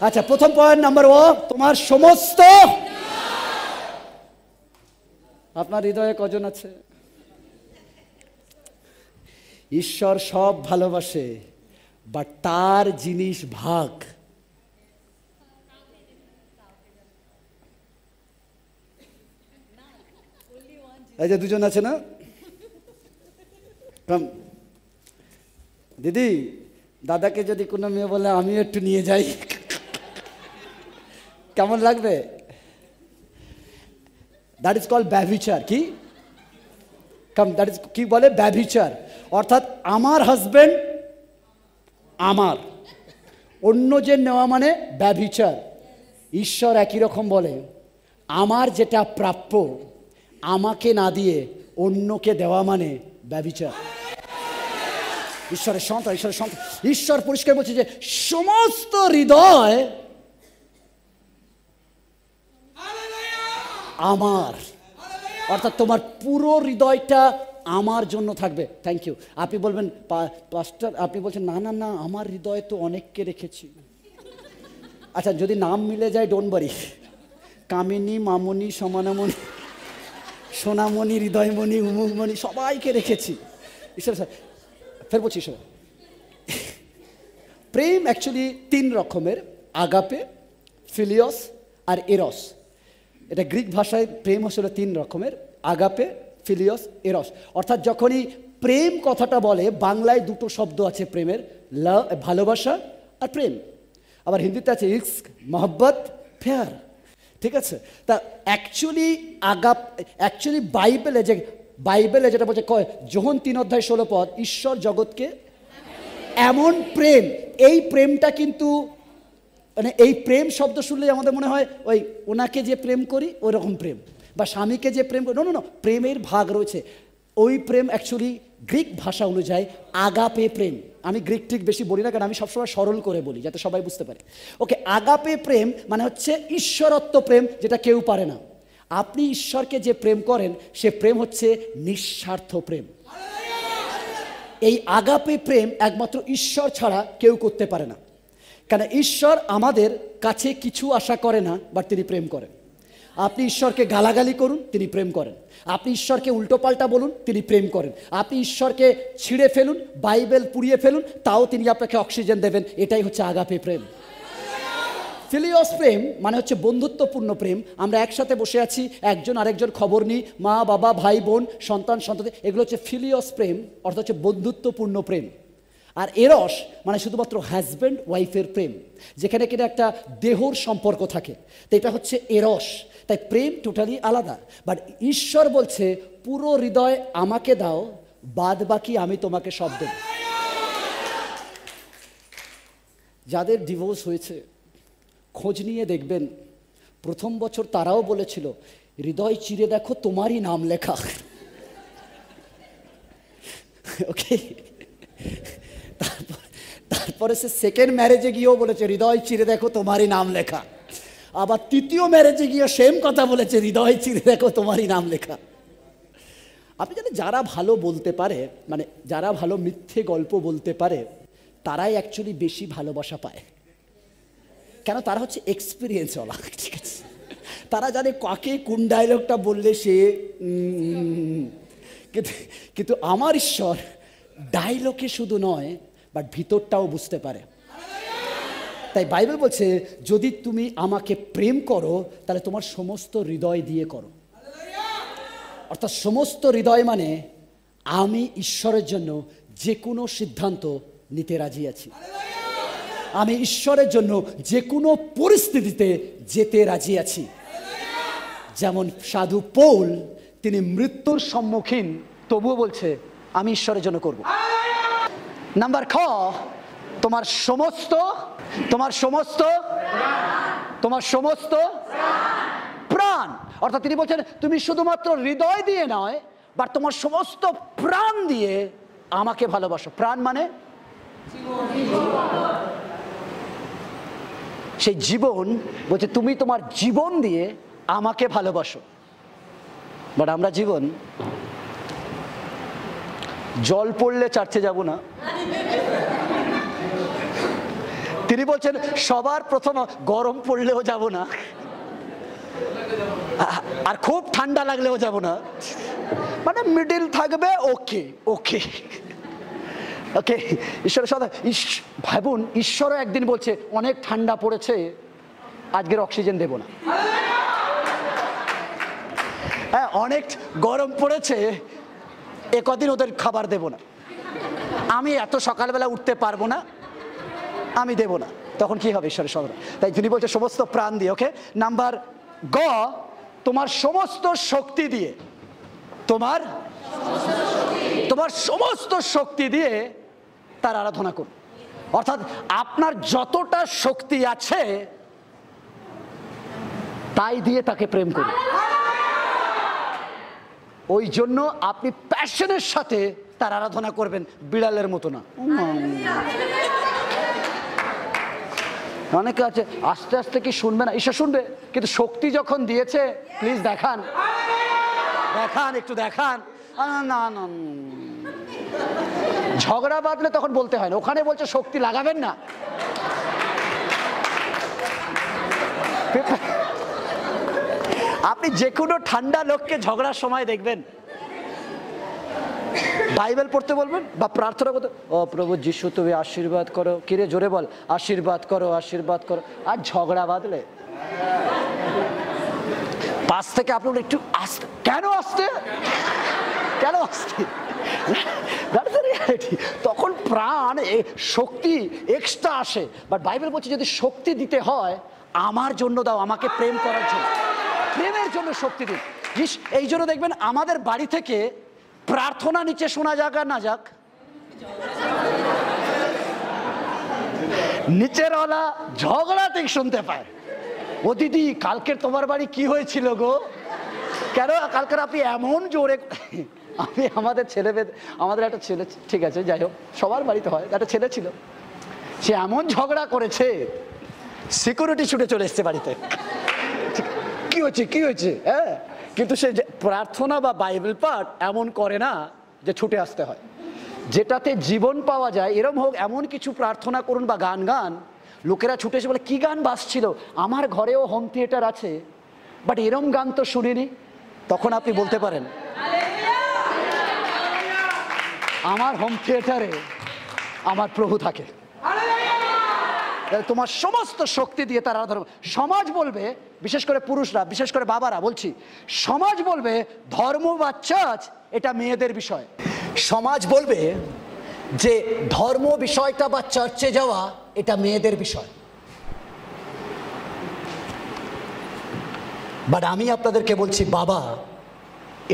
আচ্ছা, প্রথম পয়েন্ট নাম্বার ও, তোমার সমস্ত। আপনার হৃদয়ে কজন আছে? ঈশ্বর সব ভালোবাসে, বাট তার জিনিস ভাগ। এই যে দুজন আছে না, দিদি দাদাকে যদি কোনো মেয়ে বলে আমি একটু নিয়ে যাই, কেমন লাগবে? দ্যাট ইজ কল্ড ব্যভিচার। কি দ্যাট ইজ কি বলে? ব্যভিচার। অর্থাৎ আমার হাজবেন্ড আমার, অন্য যে নেওয়া মানে ব্যভিচার। ঈশ্বর একই রকম বলে, আমার যেটা প্রাপ্য আমাকে না দিয়ে অন্যকে দেওয়া মানে ব্যভিচার। ঈশ্বরের সন্তান, ঈশ্বরের সন্তান, ঈশ্বর পরিষ্কার বলছে যে সমস্ত হৃদয় আমার, অর্থাৎ তোমার পুরো হৃদয়টা আমার জন্য থাকবে। Thank you. আপনি বলবেন পাস্টার, আপনি বলছেন না না না, আমার হৃদয়ে তো অনেককে রেখেছি। আচ্ছা, যদি নাম মিলে যায় ডোন্ট ওয়ারি, কামিনী, মামনি, সমানামণি, সোনামণি, হৃদয়মণি, উমুকমণি, সবাইকে রেখেছি। ঈশ্বর ফের বলছি, প্রেম অ্যাকচুয়ালি 3 রকমের, আগাপে, ফিলিয়স আর এরস। এটা গ্রিক ভাষায় প্রেম আসলে 3 রকমের, আগাপে, ফিলিওস, এরস। অর্থাৎ যখনই প্রেম কথাটা বলে, বাংলায় 2টো শব্দ আছে প্রেমের, ভালোবাসা আর প্রেম। আবার হিন্দিতে আছে ইস্ক, মহব্বত, প্যার। ঠিক আছে? তা অ্যাকচুয়ালি বাইবেলে যেটা বলছে, যোহন 3:16 ঈশ্বর জগৎকে এমন প্রেম, এই প্রেমটা কিন্তু মানে এই প্রেম শব্দ শুনলেই আমাদের মনে হয় ওই ওনাকে যে প্রেম করি ওই রকম প্রেম, বা স্বামীকে যে প্রেম করি। নো, প্রেমের ভাগ রয়েছে। ওই প্রেম অ্যাকচুয়ালি গ্রিক ভাষা অনুযায়ী আগাপে প্রেম। আমি গ্রিক ঠিক বেশি বলি না, কারণ আমি সবসময় সরল করে বলি যাতে সবাই বুঝতে পারে। ওকে, আগাপে প্রেম মানে হচ্ছে ঈশ্বরত্ব প্রেম, যেটা কেউ পারে না। আপনি ঈশ্বরকে যে প্রেম করেন সে প্রেম হচ্ছে নিঃস্বার্থ প্রেম। এই আগাপে প্রেম একমাত্র ঈশ্বর ছাড়া কেউ করতে পারে না। কারণ ঈশ্বর আমাদের কাছে কিছু আশা করে না, বাট তিনি প্রেম করেন। আপনি ঈশ্বরকে গালাগালি করুন, তিনি প্রেম করেন। আপনি ঈশ্বরকে উল্টোপাল্টা বলুন, তিনি প্রেম করেন। আপনি ঈশ্বরকে ছিঁড়ে ফেলুন, বাইবেল পুড়িয়ে ফেলুন, তাও তিনি আপনাকে অক্সিজেন দেবেন। এটাই হচ্ছে আগাপে প্রেম। ফিলিওস প্রেম মানে হচ্ছে বন্ধুত্বপূর্ণ প্রেম। আমরা একসাথে বসে আছি, একজন আরেকজন খবর নিই, মা বাবা, ভাই বোন, সন্তান সন্ততি, এগুলো হচ্ছে ফিলিওস প্রেম, অর্থাৎ হচ্ছে বন্ধুত্বপূর্ণ প্রেম। আর এরস মানে শুধুমাত্র হাজব্যান্ড ওয়াইফের প্রেম, যেখানে কিনা একটা দেহর সম্পর্ক থাকে। তো এটা হচ্ছে এরস। তাই প্রেম টোটালি আলাদা। বাট ঈশ্বর বলছে পুরো হৃদয় আমাকে দাও, বাদ বাকি আমি তোমাকে সব দেব। যাদের ডিভোর্স হয়েছে খোঁজ নিয়ে দেখবেন, প্রথম বছর তারাও বলেছিল হৃদয় চিরে দেখো তোমারই নাম লেখা। ওকে, তারপরে সে সেকেন্ড ম্যারেজে গিয়েও বলেছে হৃদয় চিরে দেখো তোমারই নাম লেখা। আবার তৃতীয় ম্যারেজে গিয়ে সেম কথা বলেছে, হৃদয় চিরে দেখো তোমারই নাম লেখা। আপনি জানেন, যারা ভালো বলতে পারে, মানে যারা ভালো মিথ্যে গল্প বলতে পারে, তারাই অ্যাকচুয়ালি বেশি ভালোবাসা পায়। কেন? তারা হচ্ছে এক্সপিরিয়েন্সওয়ালা। ঠিক আছে, তারা জানে কাকে কোন ডায়লগটা বললে সে কিন্তু আমার ঈশ্বর ডায়লগে শুধু নয়, বাট ভিতরটাও বুঝতে পারে। তাই বাইবেল বলছে যদি তুমি আমাকে প্রেম করো তাহলে তোমার সমস্ত হৃদয় দিয়ে করো। অর্থাৎ সমস্ত হৃদয় মানে আমি ঈশ্বরের জন্য যে কোনো সিদ্ধান্ত নিতে রাজি আছি। আমি ঈশ্বরের জন্য যে কোনো পরিস্থিতিতে যেতে রাজি আছি। যেমন সাধু পৌল, তিনি মৃত্যুর সম্মুখীন, তবুও বলছে আমি ঈশ্বরের জন্য করব। নাম্বার খ, তোমার সমস্ত প্রাণ। অর্থাৎ তিনি বলছেন তুমি শুধুমাত্র হৃদয় দিয়ে নয়, বাট তোমার সমস্ত প্রাণ দিয়ে আমাকে ভালোবাসো। প্রাণ মানে সেই জীবন, বলছে তুমি তোমার জীবন দিয়ে আমাকে ভালোবাসো। বাট আমরা জীবন জল পড়লে চার্চে যাব না। তিনি বলছেন সবার প্রথম গরম পড়লেও যাব না, আর খুব ঠান্ডা লাগলেও যাব না, মানে মিডিল থাকবে। ওকে ওকে ওকে, ঈশ্বরের সাথে ভাবুন, ঈশ্বরও একদিন বলছে অনেক ঠান্ডা পড়েছে, আজকের অক্সিজেন দেব না। হ্যাঁ, অনেক গরম পড়েছে, একদিন ওদের খাবার দেব না। আমি এত সকালবেলা উঠতে পারবো না, আমি দেব না। তখন কি হবে ঈশ্বরের সদর? তাই তিনি বলছে সমস্ত প্রাণ দিয়ে। ওকে, নাম্বার গ, তোমার সমস্ত শক্তি দিয়ে, তোমার সমস্ত শক্তি দিয়ে তার আরাধনা করুন। অর্থাৎ আপনার যতটা শক্তি আছে তাই দিয়ে তাকে প্রেম করুন। ওই জন্য আপনি প্যাশনের সাথে তার আরাধনা করবেন, বিড়ালের মতো না। অনেকে আছে আস্তে আস্তে কি শুনবে না, ঈশ্বর শুনবে, কিন্তু শক্তি যখন দিয়েছে প্লিজ দেখান, একটু দেখান। না, ঝগড়া বাঁধলে তখন বলতে হয় না, ওখানে বলছে শক্তি লাগাবেন না। আপনি যে কোনো ঠান্ডা লোককে ঝগড়ার সময় দেখবেন বাইবেল পড়তে বলবেন বা প্রার্থনা করতে, ও প্রভু যিশু তুমি আশীর্বাদ করো, কিরে জোরে বল, আশীর্বাদ করো, আর ঝগড়া বাঁধলে পাশ থেকে আপনি একটু আসতে, কেন আসতে, কেন আসতে, তখন প্রাণ শক্তি এক্সট্রা আসে। বাট বাইবেল বলছে যদি শক্তি দিতে হয় আমার জন্য দাও, আমাকে প্রেম করার জন্য, প্রেমের জন্য শক্তি দিন। এই জন্য দেখবেন আমাদের বাড়ি থেকে প্রার্থনা নিচে শোনা যাক আর না যাক, নিচের ওলা ঝগড়া ঠিক শুনতে পায়। ও দিদি কালকের তোমার বাড়ি কি হয়েছিল গো, কেন কালকের আপনি এমন জোরে, আমি আমাদের আমাদের একটা ছেলে, ঠিক আছে যাই হোক সবার বাড়িতে হয়, একটা ছেলে ছিল, সে এমন ঝগড়া করেছে সিকিউরিটি ছুটে চলে এসছে বাড়িতে, কি হয়েছে কি হয়েছে, হ্যাঁ। কিন্তু সে প্রার্থনা বা বাইবেল পাঠ এমন করে না যে ছুটে আসতে হয়, যেটাতে জীবন পাওয়া যায় এরম হোক এমন কিছু প্রার্থনা করুন বা গান গান, লোকেরা ছুটে এসে বলে কি গান বাজছিল, আমার ঘরেও হোম থিয়েটার আছে বাট এরম গান তো শুনিনি। তখন আপনি বলতে পারেন আমার হোম থিয়েটারে আমার প্রভু থাকে, তোমার সমস্ত শক্তি দিয়ে তার আরাধনা। সমাজ বলবে, বিশেষ করে পুরুষরা, বিশেষ করে বাবারা বলছি, সমাজ বলবে ধর্ম বা চার্চ এটা মেয়েদের বিষয়। সমাজ বলবে যে ধর্ম বিষয়টা বা চার্চে যাওয়া এটা মেয়েদের বিষয়। বাট আমি আপনাদেরকে বলছি বাবা,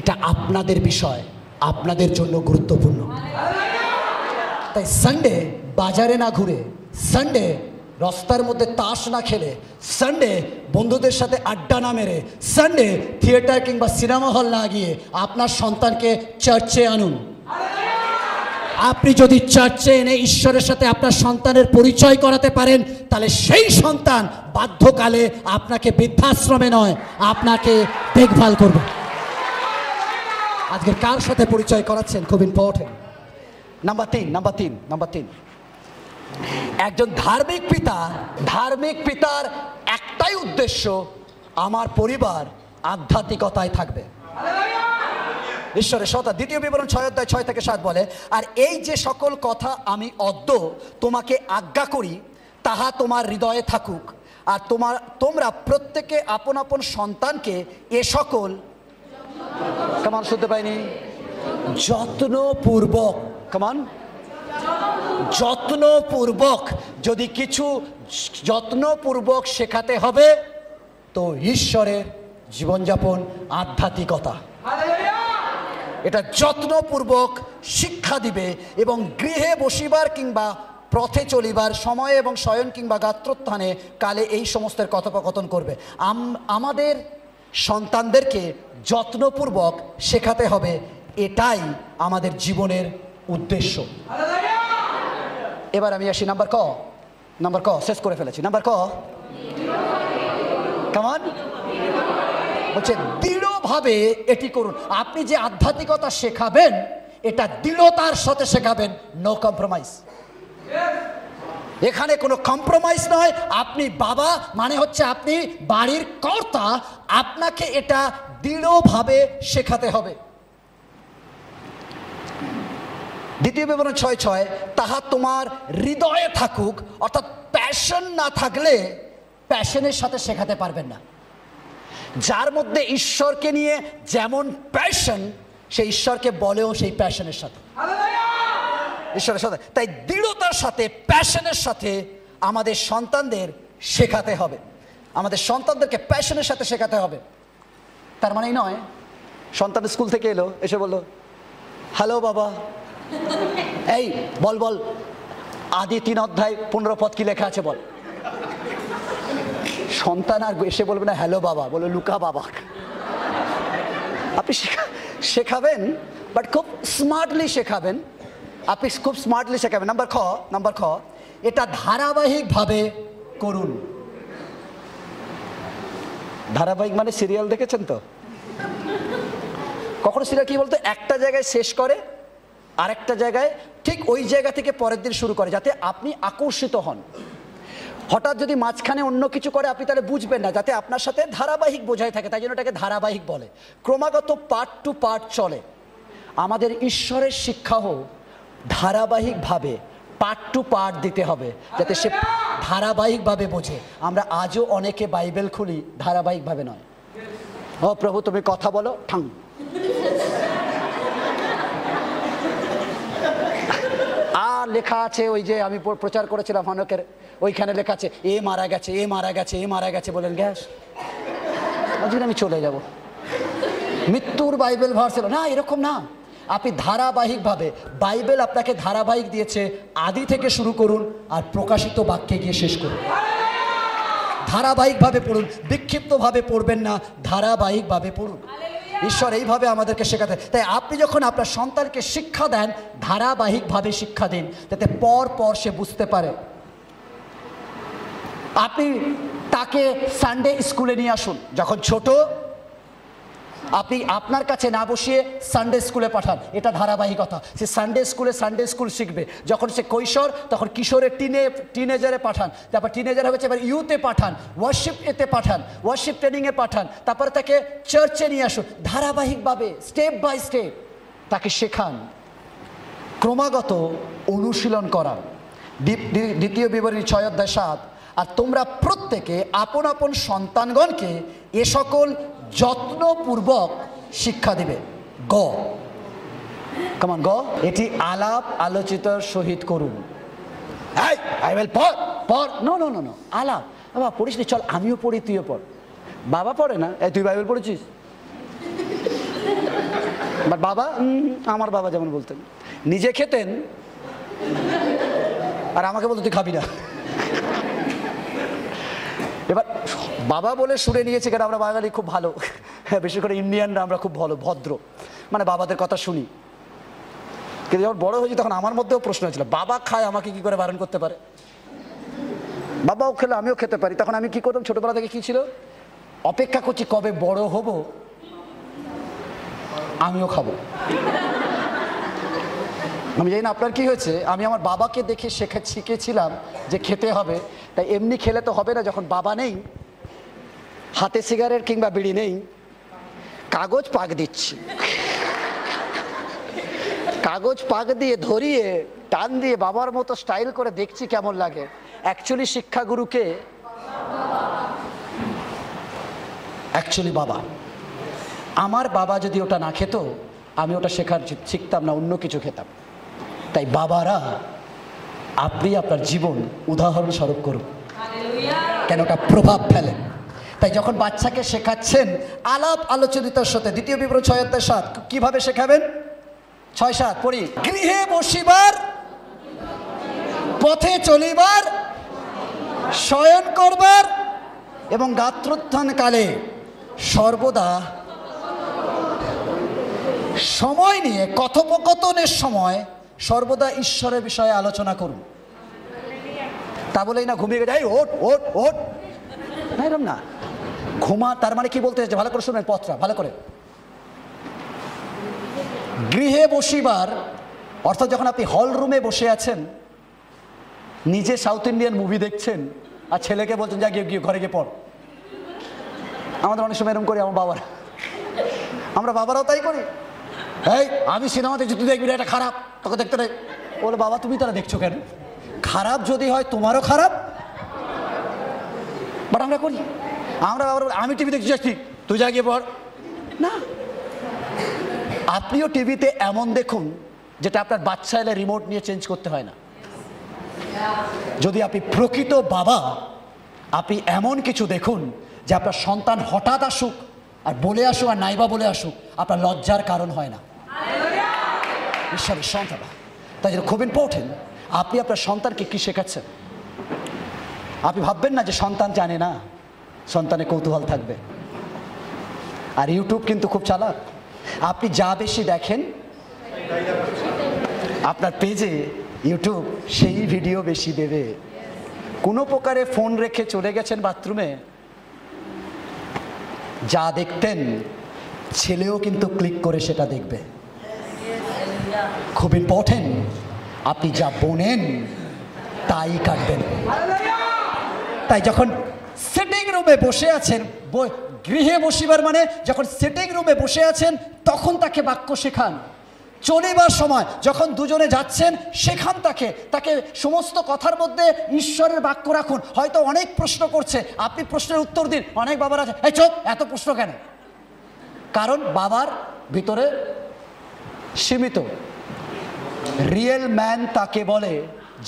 এটা আপনাদের বিষয়, আপনাদের জন্য গুরুত্বপূর্ণ। তাই সানডে বাজারে না ঘুরে, সানডে রাস্তার মধ্যে তাস না খেলে, সানডে বন্ধুদের সাথে আড্ডা না মেরে, সানডে থিয়েটার কিংবা সিনেমা হল না গিয়ে আপনার সন্তানকে চার্চে আনুন। আপনি যদি চার্চে এনে ঈশ্বরের সাথে আপনার সন্তানের পরিচয় করাতে পারেন, তাহলে সেই সন্তান বাধ্যকালে আপনাকে বৃদ্ধাশ্রমে নয়, আপনাকে দেখভাল করবে। আজকে কার সাথে পরিচয় করাচ্ছেন খুব ইম্পর্টেন্ট। নাম্বার তিন, একজন ধার্মিক পিতার একটাই উদ্দেশ্য, আমার পরিবার আধ্যাত্মিকতায় থাকবে, ঈশ্বরের সত্তা। 2 বিবরণ 6:6-7 বলে, আর এই যে সকল কথা আমি অদ্য তোমাকে আজ্ঞা করি তাহা তোমার হৃদয়ে থাকুক, আর তোমরা প্রত্যেকে আপন আপন সন্তানকে এ সকল, কেমন শুনতে পাইনি, যত্নপূর্বক যদি কিছু যত্নপূর্বক শেখাতে হবে তো ঈশ্বরের জীবনযাপন, আধ্যাত্মিকতা, এটা যত্নপূর্বক শিক্ষা দিবে এবং গৃহে বসিবার কিংবা পথে চলিবার সময়ে এবং শয়ন কিংবা গাত্রোত্থানে কালে এই সমস্তের কথোপকথন করবে। আমাদের সন্তানদেরকে যত্নপূর্বক শেখাতে হবে, এটাই আমাদের জীবনের উদ্দেশ্য। এবার আমি আসি নাম্বার ক, শেষ করে ফেলেছি। নাম্বার ক কেমন বলছে, দৃঢ়ভাবে এটি করুন। আপনি যে আধ্যাত্মিকতা শেখাবেন এটা দৃঢ়তার সাথে শেখাবেন, নো কম্প্রোমাইজ। এখানে কোনো কম্প্রোমাইজ নয়। আপনি বাবা মানে হচ্ছে আপনি বাড়ির কর্তা, আপনাকে এটা দৃঢ়ভাবে শেখাতে হবে। 2 বিবরণ 6:6, তাহা তোমার হৃদয়ে থাকুক, অর্থাৎ প্যাশন না থাকলে প্যাশনের সাথে শেখাতে পারবেন না। যার মধ্যে ঈশ্বরকে নিয়ে যেমন প্যাশন, সেই ঈশ্বরকে বলেও সেই প্যাশনের সাথে, ঈশ্বরের সাথে। তাই দৃঢ়তার সাথে, প্যাশনের সাথে আমাদের সন্তানদের শেখাতে হবে, আমাদের সন্তানদেরকে প্যাশনের সাথে শেখাতে হবে। তার মানেই নয় সন্তান স্কুল থেকে এলো, এসে বললো হ্যালো বাবা, এই বল আদি 3 অধ্যায় 15 পদ কি লেখা আছে বল। সন্তান আর এসে বলবে না হ্যালো বাবা, বলে লুকা বাবা। আপনি শেখাবেন, বাট খুব স্মার্টলি শেখাবেন, আপনি খুব স্মার্টলি শেখাবেন। নাম্বার খ, এটা ধারাবাহিকভাবে করুন। ধারাবাহিক মানে সিরিয়াল দেখেছেন তো, কখনো সিরিয়াল কি বলতো, একটা জায়গায় শেষ করে আরেকটা জায়গায় ঠিক ওই জায়গা থেকে পরের দিন শুরু করে, যাতে আপনি আকর্ষিত হন। হঠাৎ যদি মাঝখানে অন্য কিছু করে আপনি তাহলে বুঝবেন না, যাতে আপনার সাথে ধারাবাহিক বোঝাই থাকে, তাই জন্য এটাকে ধারাবাহিক বলে। ক্রমাগত পার্ট টু পার্ট চলে। আমাদের ঈশ্বরের শিক্ষাও ধারাবাহিকভাবে পার্ট টু পার্ট দিতে হবে, যাতে সে ধারাবাহিকভাবে বোঝে। আমরা আজও অনেকে বাইবেল খুলি, ধারাবাহিকভাবে নয়। ও প্রভু তুমি কথা বলো, ঠাং। আর লেখা আছে, ওই যে আমি প্রচার করেছিলাম হনকের, ওইখানে লেখা আছে এ মারা গেছে, এ মারা গেছে, এ মারা গেছে, বলেন গ্যাস, আজকে আমি চলে যাব। মৃত্যুর বাইবেল ভার্স না, এরকম না। আপনি ধারাবাহিকভাবে, বাইবেল আপনাকে ধারাবাহিক দিয়েছে, আদি থেকে শুরু করুন আর প্রকাশিত বাক্যে গিয়ে শেষ করুন। ধারাবাহিকভাবে পড়ুন, বিক্ষিপ্তভাবে পড়বেন না, ধারাবাহিকভাবে পড়ুন। ঈশ্বর এইভাবে আমাদেরকে শেখাতে। তাই আপনি যখন আপনার সন্তানকে শিক্ষা দেন, ধারাবাহিকভাবে শিক্ষা দিন, যাতে পর পর সে বুঝতে পারে। আপনি তাকে সানডে স্কুলে নিয়ে আসুন, যখন ছোট আপনি আপনার কাছে না বসিয়ে সানডে স্কুলে পাঠান, এটা ধারাবাহিকতা। সে সানডে স্কুল শিখবে। যখন সে কৈশোর, তখন কিশোরের টিনেজারে পাঠান, তারপর টিনেজার হয়েছে এবার ইউতে পাঠান, ওয়ার্শিপ এতে পাঠান, ওয়ার্শিপ ট্রেনিংয়ে পাঠান, তারপরে তাকে চার্চে নিয়ে আসুন। ধারাবাহিকভাবে স্টেপ বাই স্টেপ তাকে শেখান, ক্রমাগত অনুশীলন করান। দ্বিতীয় বিবরণী 6:7, আর তোমরা প্রত্যেকে আপন আপন সন্তানগণকে এ সকল যত্নপূর্বক শিক্ষা দিবে। কমান গ, এটি আলাপ আলোচিত সহিত করুন। নো, আলাপ। বাবা পড়িস নি, চল আমিও পড়ি, তুইও পড়। বাবা পড়ে না, তুই বাইবেল পড়েছিস? বাট বাবা, আমার বাবা যেমন বলতেন, নিজে খেতেন আর আমাকে বলতো তুই খাবি না। এবার বাবা বলে শুনে নিয়েছে, কারণ আমরা বাঙালি খুব ভালো, বিশেষ করে ইন্ডিয়ানরা আমরা খুব ভালো, ভদ্র, মানে বাবাদের কথা শুনি। কিন্তু যখন বড় হয়েছি তখন আমার মধ্যেও প্রশ্ন হয়েছিল, বাবা খায়, আমাকে কি করে বারণ করতে পারে? বাবাও খেলে আমিও খেতে পারি। তখন আমি কি করতাম, ছোটবেলা থেকে কি ছিল, অপেক্ষা করছি কবে বড় হব আমিও খাবো। আমি জানি না আপনার কি হয়েছে, আমি আমার বাবাকে দেখে শিখেছিলাম যে খেতে হবে। তাই এমনি খেলে তো হবে না, যখন বাবা নেই, হাতে সিগারেট কিংবা বিড়ি নেই, কাগজ পাক দিচ্ছি, কাগজ পাক দিয়ে ধরিয়ে টান দিয়ে বাবার মতো স্টাইল করে দেখছি কেমন লাগে। অ্যাকচুয়ালি শিক্ষাগুরুকে অ্যাকচুয়ালি বাবা। আমার বাবা যদি ওটা না খেত, আমি ওটা শিখতাম না, অন্য কিছু খেতাম। তাই বাবারা, আপনি আপনার জীবন উদাহরণস্বরূপ করুন, কেন ওটা প্রভাব ফেলে। তাই যখন বাচ্চাকে শেখাচ্ছেন আলাপ আলোচনার সাথে, দ্বিতীয় বিবরণ 6:7, কিভাবে শেখাবেন? 6:7 পড়ি। গৃহে বসিবার, পথে চলিবার, শয়ন করবার এবং গাত্রোত্থান কালে সর্বদা সময় নিয়ে, কথোপকথনের সময় সর্বদা ঈশ্বরের বিষয়ে আলোচনা করুন। তা বলেই না ঘুমিয়ে গেছে, ওঠ ওঠ ওঠ, না এরকম না। ঘুমা তার মানে কি বলতে চাইছে, ভালো করে শুনবেন পথটা ভালো করে। গৃহে বসিবার অর্থাৎ যখন আপনি হল রুমে বসে আছেন, নিজে সাউথ ইন্ডিয়ান মুভি দেখছেন, আর ছেলেকে বলছেন যা গিয়ে ঘরে গিয়ে পড়। আমাদের অনেক সময় এরকম করি, আমার বাবারা, আমরা বাবারাও তাই করি। এই আমি সিনেমা দেখছি, তুই দেখবি এটা খারাপ, তোকে দেখতে নেই। বলে বাবা তুমি তারা দেখছো কেন? খারাপ যদি হয় তোমারও খারাপ। বাট আমরা করি, আমরা বাবার আমি টিভি দেখছি যাচ্ছি, তুই যা গিয়ে পড়। না, আপনিও টিভিতে এমন দেখুন যেটা আপনার বাচ্চা এলে রিমোট নিয়ে চেঞ্জ করতে হয় না। যদি আপনি প্রকৃত বাবা, আপনি এমন কিছু দেখুন যে আপনার সন্তান হঠাৎ আসুক আর বলে আসুক, আর নাইবা বলে আসুক, আপনার লজ্জার কারণ হয় না। ঈশ্বরের সন্তান, তাই জন্য খুব ইম্পর্টেন্ট আপনি আপনার সন্তানকে কি শেখাচ্ছেন। আপনি ভাববেন না যে সন্তান জানে না, সন্তানের কৌতূহল থাকবে। আর ইউটিউব কিন্তু খুব চালাক, আপনি যা বেশি দেখেন আপনার পেজে ইউটিউব সেই ভিডিও বেশি দেবে। কোনো প্রকারে ফোন রেখে চলে গেছেন বাথরুমে, যা দেখতেন ছেলেও কিন্তু ক্লিক করে সেটা দেখবে। খুব ইম্পর্টেন্ট, আপনি যা বোনেন তাই কাটবেন। তাই যখন সিটিং রুমে বসে আছেন, গৃহে বসিবার মানে যখন সিটিং রুমে বসে আছেন তখন তাকে বাক্য শেখান। চলিবার সময় যখন দুজনে যাচ্ছেন শেখান তাকে সমস্ত কথার মধ্যে ঈশ্বরের বাক্য রাখুন। হয়তো অনেক প্রশ্ন করছে, আপনি প্রশ্নের উত্তর দিন। অনেক বাবারা আছে, এই চোখ এত প্রশ্ন কেন? কারণ বাবার ভিতরে সীমিত। রিয়েল ম্যান তাকে বলে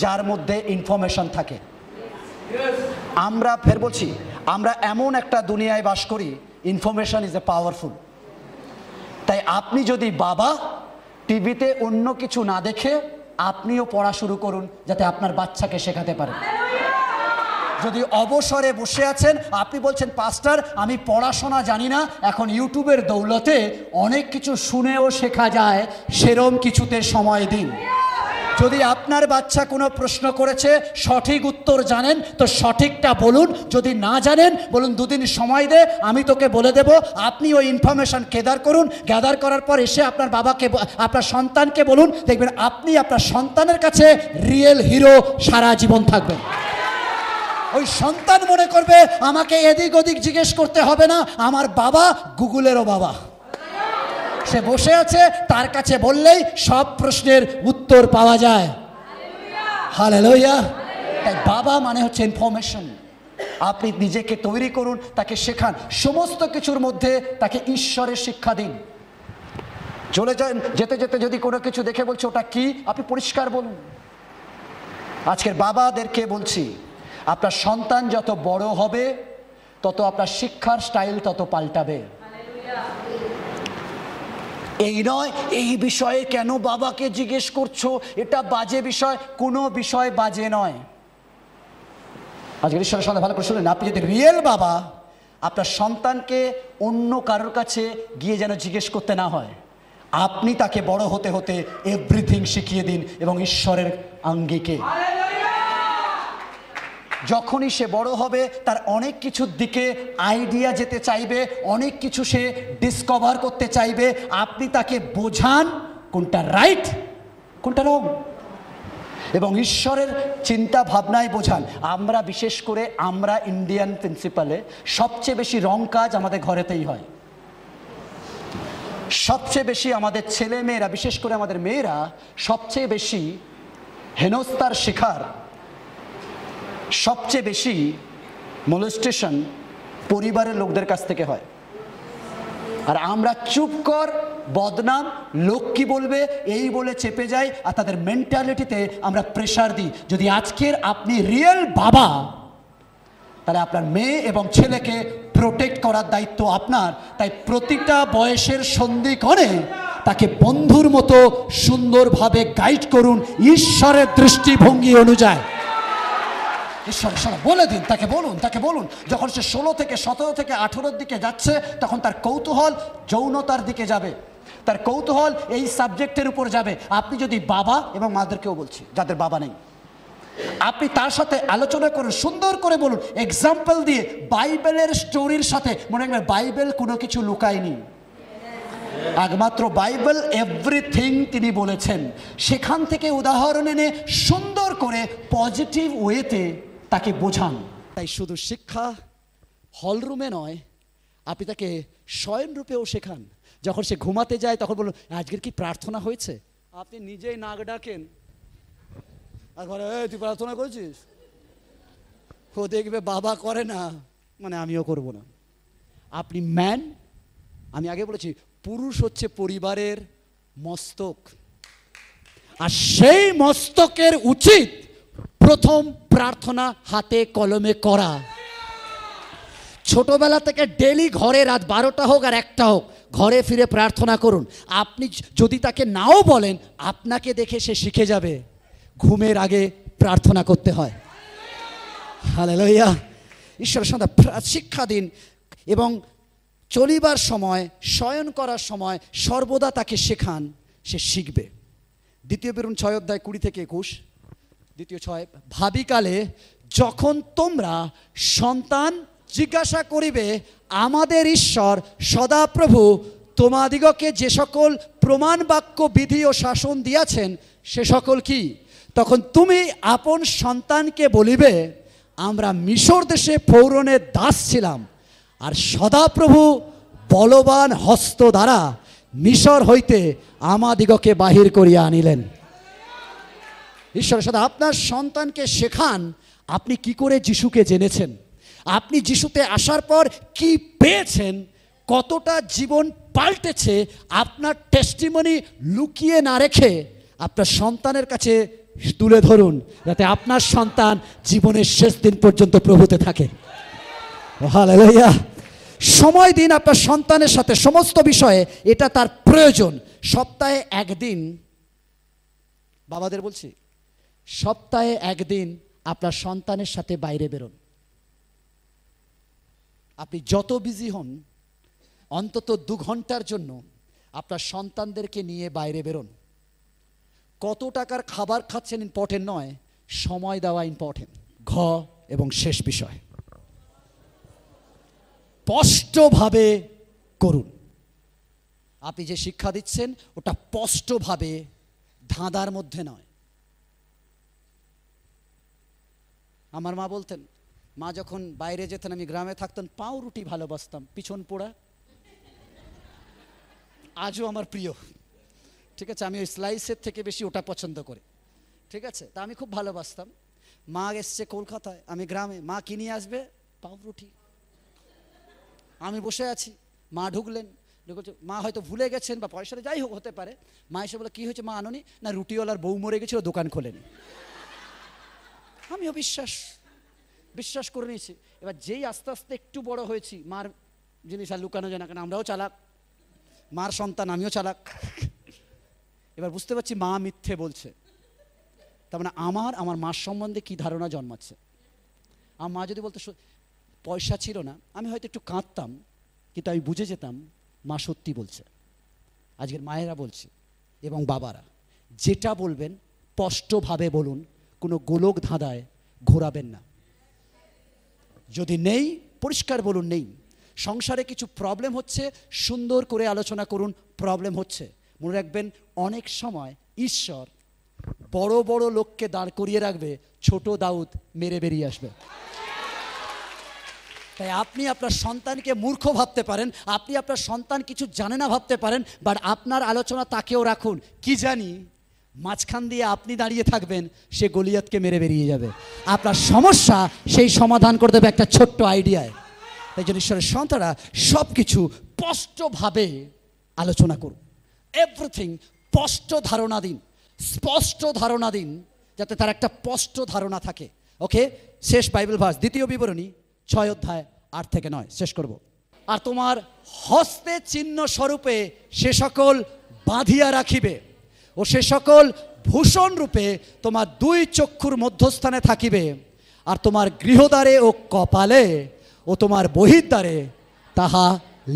যার মধ্যে ইনফরমেশন থাকে। আমরা ফের বলছি, আমরা এমন একটা দুনিয়ায় বাস করি, ইনফরমেশন ইজ এ পাওয়ারফুল। তাই আপনি যদি বাবা, টিভিতে অন্য কিছু না দেখে আপনিও পড়া শুরু করুন, যাতে আপনার বাচ্চাকে শেখাতে পারেন। যদি অবসরে বসে আছেন, আপনি বলছেন পাস্টার আমি পড়াশোনা জানি না, এখন ইউটিউবের দৌলতে অনেক কিছু শুনেও শেখা যায়, সেরম কিছুতে সময় দিন। যদি আপনার বাচ্চা কোনো প্রশ্ন করেছে, সঠিক উত্তর জানেন তো সঠিকটা বলুন, যদি না জানেন বলুন 2 দিন সময় দে, আমি তোকে বলে দেব। আপনি ওই ইনফরমেশন গ্যাদার করুন, গ্যাদার করার পর এসে আপনার বাবাকে, আপনার সন্তানকে বলুন, দেখবেন আপনি আপনার সন্তানের কাছে রিয়েল হিরো সারা জীবন থাকবেন। ওই সন্তান মনে করবে আমাকে এদিক ওদিক জিজ্ঞেস করতে হবে না, আমার বাবা গুগলেরও বাবা, সে বসে আছে, তার কাছে বললেই সব প্রশ্নের উত্তর পাওয়া যায়। হালেলুয়া। তাই বাবা মানে হচ্ছে ইনফরমেশন। আপনি নিজেকে তৈরি করুন, তাকে শেখান, সমস্ত কিছুর মধ্যে তাকে ঈশ্বরের শিক্ষা দিন। চলে যান, যেতে যেতে যদি কোনো কিছু দেখে বলছে ওটা কি, আপনি পরিষ্কার বলুন। আজকের বাবাদেরকে বলছি, আপনার সন্তান যত বড় হবে তত আপনার শিক্ষার স্টাইল তত পাল্টাবে। এই নয় এই বিষয়ে কেন বাবাকে জিজ্ঞেস করছো, এটা বাজে বিষয়। কোনো বিষয় বাজে নয়। আজকের ঈশ্বরের সন্তান ভালো করে শুনুন, আপনি যদি রিয়েল বাবা, আপনার সন্তানকে অন্য কারোর কাছে গিয়ে যেন জিজ্ঞেস করতে না হয়। আপনি তাকে বড় হতে হতে এভরিথিং শিখিয়ে দিন এবং ঈশ্বরের আঙ্গিকে। যখনই সে বড় হবে তার অনেক কিছুর দিকে আইডিয়া যেতে চাইবে, অনেক কিছু সে ডিসকভার করতে চাইবে। আপনি তাকে বোঝান কোনটা রাইট কোনটা রং, এবং ঈশ্বরের চিন্তা ভাবনায় বোঝান। আমরা বিশেষ করে আমরা ইন্ডিয়ান প্রিন্সিপালে সবচেয়ে বেশি রং কাজ আমাদের ঘরেতেই হয়। সবচেয়ে বেশি আমাদের ছেলে মেয়েরা, বিশেষ করে আমাদের মেয়েরা সবচেয়ে বেশি হেনস্থার শিকার, সবচেয়ে বেশি মোলেস্টেশন পরিবারের লোকদের কাছ থেকে হয়। আর আমরা চুপ কর, বদনাম, লোক কি বলবে এই বলে চেপে যাই, আর তাদের মেন্টালিটিতে আমরা প্রেশার দিই। যদি আজকের আপনি রিয়েল বাবা, তাহলে আপনার মেয়ে এবং ছেলেকে প্রোটেক্ট করার দায়িত্ব আপনার। তাই প্রতিটা বয়সের সন্ধিক্ষণে তাকে বন্ধুর মতো সুন্দরভাবে গাইড করুন ঈশ্বরের দৃষ্টিভঙ্গি অনুযায়ী। ঈশ্বর বলে দিন, তাকে বলুন। যখন সে 16 থেকে 17 থেকে 18-র দিকে যাচ্ছে, তখন তার কৌতূহল যৌনতার দিকে যাবে, তার কৌতূহল এই সাবজেক্টের উপর যাবে। আপনি যদি বাবা, এবং মাদেরকেও বলছি যাদের বাবা নেই, আপনি তার সাথে আলোচনা করুন, সুন্দর করে বলুন, এক্সাম্পল দিয়ে, বাইবেলের স্টোরির সাথে। মনে রাখবেন বাইবেল কোনো কিছু লুকায়নি, একমাত্র বাইবেল এভরিথিং তিনি বলেছেন। সেখান থেকে উদাহরণ এনে সুন্দর করে পজিটিভ ওয়েতে তাকে বোঝান। তাই শুধু শিক্ষা হলরুমে নয়, আপনি তাকে শয়নরূপেও শেখান। যখন সে ঘুমাতে যায় তখন বলুন আজকের কি প্রার্থনা হয়েছে। আপনি নিজেই নাক ডাকেন আর ঘরে তুই প্রার্থনা করেছিস, ও দেখবে বাবা করে না মানে আমিও করব না। আপনি ম্যান, আমি আগে বলেছি পুরুষ হচ্ছে পরিবারের মস্তক, আর সেই মস্তকের উচিত প্রথম প্রার্থনা হাতে কলমে করা। ছোটবেলা থেকে ডেলি ঘরে রাত 12টা হোক আর 1টা হোক ঘরে ফিরে প্রার্থনা করুন। আপনি যদি তাকে নাও বলেন, আপনাকে দেখে সে শিখে যাবে ঘুমের আগে প্রার্থনা করতে হয়। হালেলুয়া। ঈশ্বরের সন্তান শিক্ষা দিন, এবং চলিবার সময়, শয়ন করার সময় সর্বদা তাকে শেখান, সে শিখবে। 2 পেরুন 6:20 থেকে 21, 2:6, ভাবিকালে যখন তোমরা সন্তান জিজ্ঞাসা করিবে আমাদের ঈশ্বর সদাপ্রভু তোমাদিগকে যে সকল প্রমাণ বাক্য বিধি ও শাসন দিয়াছেন সে সকল কি, তখন তুমি আপন সন্তানকে বলিবে আমরা মিশর দেশে ফৌরনের দাস ছিলাম, আর সদাপ্রভু বলবান হস্ত দ্বারা মিশর হইতে আমাদিগকে বাহির করিয়া আনিলেন। ঈশ্বরের সাথে আপনার সন্তানকে শেখান আপনি কি করে যিশুকে জেনেছেন, আপনি যিশুতে আসার পর কি পেয়েছেন, কতটা জীবন পাল্টেছে, আপনার টেস্টিমনি লুকিয়ে না রেখে আপনার সন্তানের কাছে তুলে ধরুন, যাতে আপনার সন্তান জীবনের শেষ দিন পর্যন্ত প্রভুতে থাকে। হালেলুয়া। সময় দিন আপনার সন্তানের সাথে সমস্ত বিষয়ে, এটা তার প্রয়োজন। সপ্তাহে একদিন, বাবাদের বলছি, সপ্তাহে একদিন আপনার সন্তানের সাথে বাইরে বেরোন। আপনি যত বিজি হন, অন্তত 2 ঘন্টার জন্য আপনার সন্তানদেরকে নিয়ে বাইরে বেরোন। কত টাকার খাবার খাচ্ছেন ইম্পর্টেন্ট নয়, সময় দেওয়া ইম্পর্টেন্ট। এবং শেষ বিষয়, স্পষ্টভাবে করুন। আপনি যে শিক্ষা দিচ্ছেন ওটা স্পষ্টভাবে, ধাঁধার মধ্যে নয়। আমার মা বলতেন, মা যখন বাইরে যেতেন, আমি গ্রামে থাকতেন, পাউরুটি ভালোবাসতাম, পিছন পোড়া আজও আমার প্রিয়। ঠিক আছে, আমি ওই স্লাইসের থেকে বেশি ওটা পছন্দ করি। ঠিক আছে, তা আমি খুব ভালোবাসতাম। মা এসছে কলকাতায়, আমি গ্রামে, মা কি নিয়ে আসবে? পাউরুটি। আমি বসে আছি, মা ঢুকলেন, মা হয়তো ভুলে গেছেন বা পয়সাটা যাই হোক হতে পারে। মা এসে বলে, কি হয়েছে মা, আনোনি? না, রুটিওয়ালার বউ মরে গেছিল, দোকান খোলেনি। আমিও বিশ্বাস করে নিয়েছি। এবার যেই আস্তে আস্তে একটু বড় হয়েছি, মার জিনিস আর লুকানো যায় না, কারণ আমরাও চালাক, মার সন্তান, আমিও চালাক। এবার বুঝতে পারছি মা মিথ্যে বলছে। তার মানে আমার মার সম্বন্ধে কি ধারণা জন্মাচ্ছে। আমার মা যদি বলতো পয়সা ছিল না, আমি হয়তো একটু কাঁদতাম, কিন্তু আমি বুঝে যেতাম মা সত্যি বলছে। আজকের মায়েরা বলছে এবং বাবারা, যেটা বলবেন স্পষ্টভাবে বলুন, কোনো গোলক ধাঁধায় ঘোরাবেন না। যদি নেই, পরিষ্কার বলুন নেই। সংসারে কিছু প্রবলেম হচ্ছে, সুন্দর করে আলোচনা করুন, প্রবলেম হচ্ছে। মনে রাখবেন, অনেক সময় ঈশ্বর বড় বড় লোককে দাঁড় করিয়ে রাখবে, ছোট দাউদ মেরে বেরিয়ে আসবে। তাই আপনি আপনার সন্তানকে মূর্খ ভাবতে পারেন, আপনি আপনার সন্তান কিছু জানে না ভাবতে পারেন, বাট আপনার আলোচনা তাকেও রাখুন। কি জানি মাঝখান দিয়ে আপনি দাঁড়িয়ে থাকবেন, সে গলিয়াতকে মেরে বেরিয়ে যাবে। আপনার সমস্যা সেই সমাধান করে দেবে একটা ছোট্ট আইডিয়ায়। তাই জন্য ঈশ্বরের সন্তানরা সব কিছু স্পষ্টভাবে আলোচনা করুন। এভরিথিং স্পষ্ট ধারণা দিন, যাতে তার একটা স্পষ্ট ধারণা থাকে। ওকে, শেষ বাইবেল ভার্স, 2 বিবরণী 6 অধ্যায় 8 থেকে 9 শেষ করব। আর তোমার হস্তে চিহ্ন স্বরূপে সে সকল বাঁধিয়া রাখিবে, ও সে সকল ভূষণ রূপে তোমার 2 চক্ষুর মধ্যস্থানে থাকিবে, আর তোমার গৃহদ্বারে ও কপালে ও তোমার বহির্দ্বারে তাহা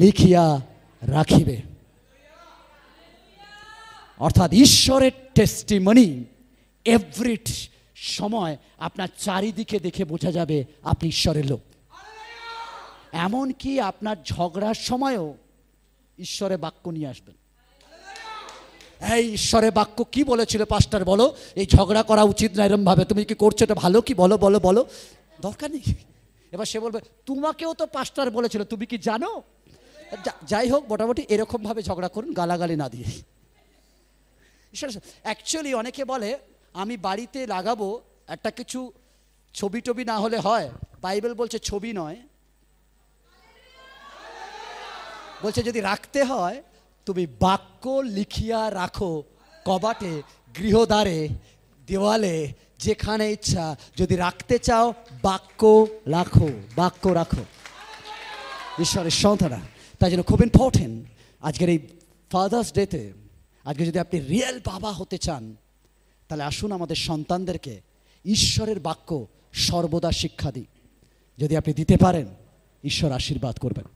লিখিয়া রাখিবে। অর্থাৎ ঈশ্বরের টেস্টিমনি এভরি সময় আপনার চারিদিকে দেখে বোঝা যাবে আপনি ঈশ্বরের লোক। এমনকি আপনার ঝগড়ার সময়ও ঈশ্বরের বাক্য নিয়ে আসবেন। এই ঈশ্বরের বাক্য কি বলেছিল পাস্টার, বলো, এই ঝগড়া করা উচিত না এরম ভাবে, তুমি কি করছো এটা ভালো কি, বলো বলো বলো, দরকার নেই। এবার সে বলবে, তোমাকেও তো পাস্টার বলেছিল, তুমি কি জানো? যাই হোক, মোটামুটি এরকমভাবে ঝগড়া করুন, গালাগালি না দিয়ে। অ্যাকচুয়ালি অনেকে বলে, আমি বাড়িতে লাগাবো একটা কিছু, ছবি টবি না হলে হয়? বাইবেল বলছে ছবি নয়, বলছে যদি রাখতে হয় তুমি বাক্য লিখিয়া রাখো, কবাটে, গৃহদ্বারে, দেওয়ালে, যেখানে ইচ্ছা। যদি রাখতে চাও বাক্য রাখো। ঈশ্বরের সন্তানরা, তাই জন্য খুব ইম্পর্টেন্ট আজকের এই ফাদার্স ডেতে, আজকে যদি আপনি রিয়েল বাবা হতে চান, তাহলে আসুন আমাদের সন্তানদেরকে ঈশ্বরের বাক্য সর্বদা শিক্ষা দিই। যদি আপনি দিতে পারেন, ঈশ্বর আশীর্বাদ করবেন।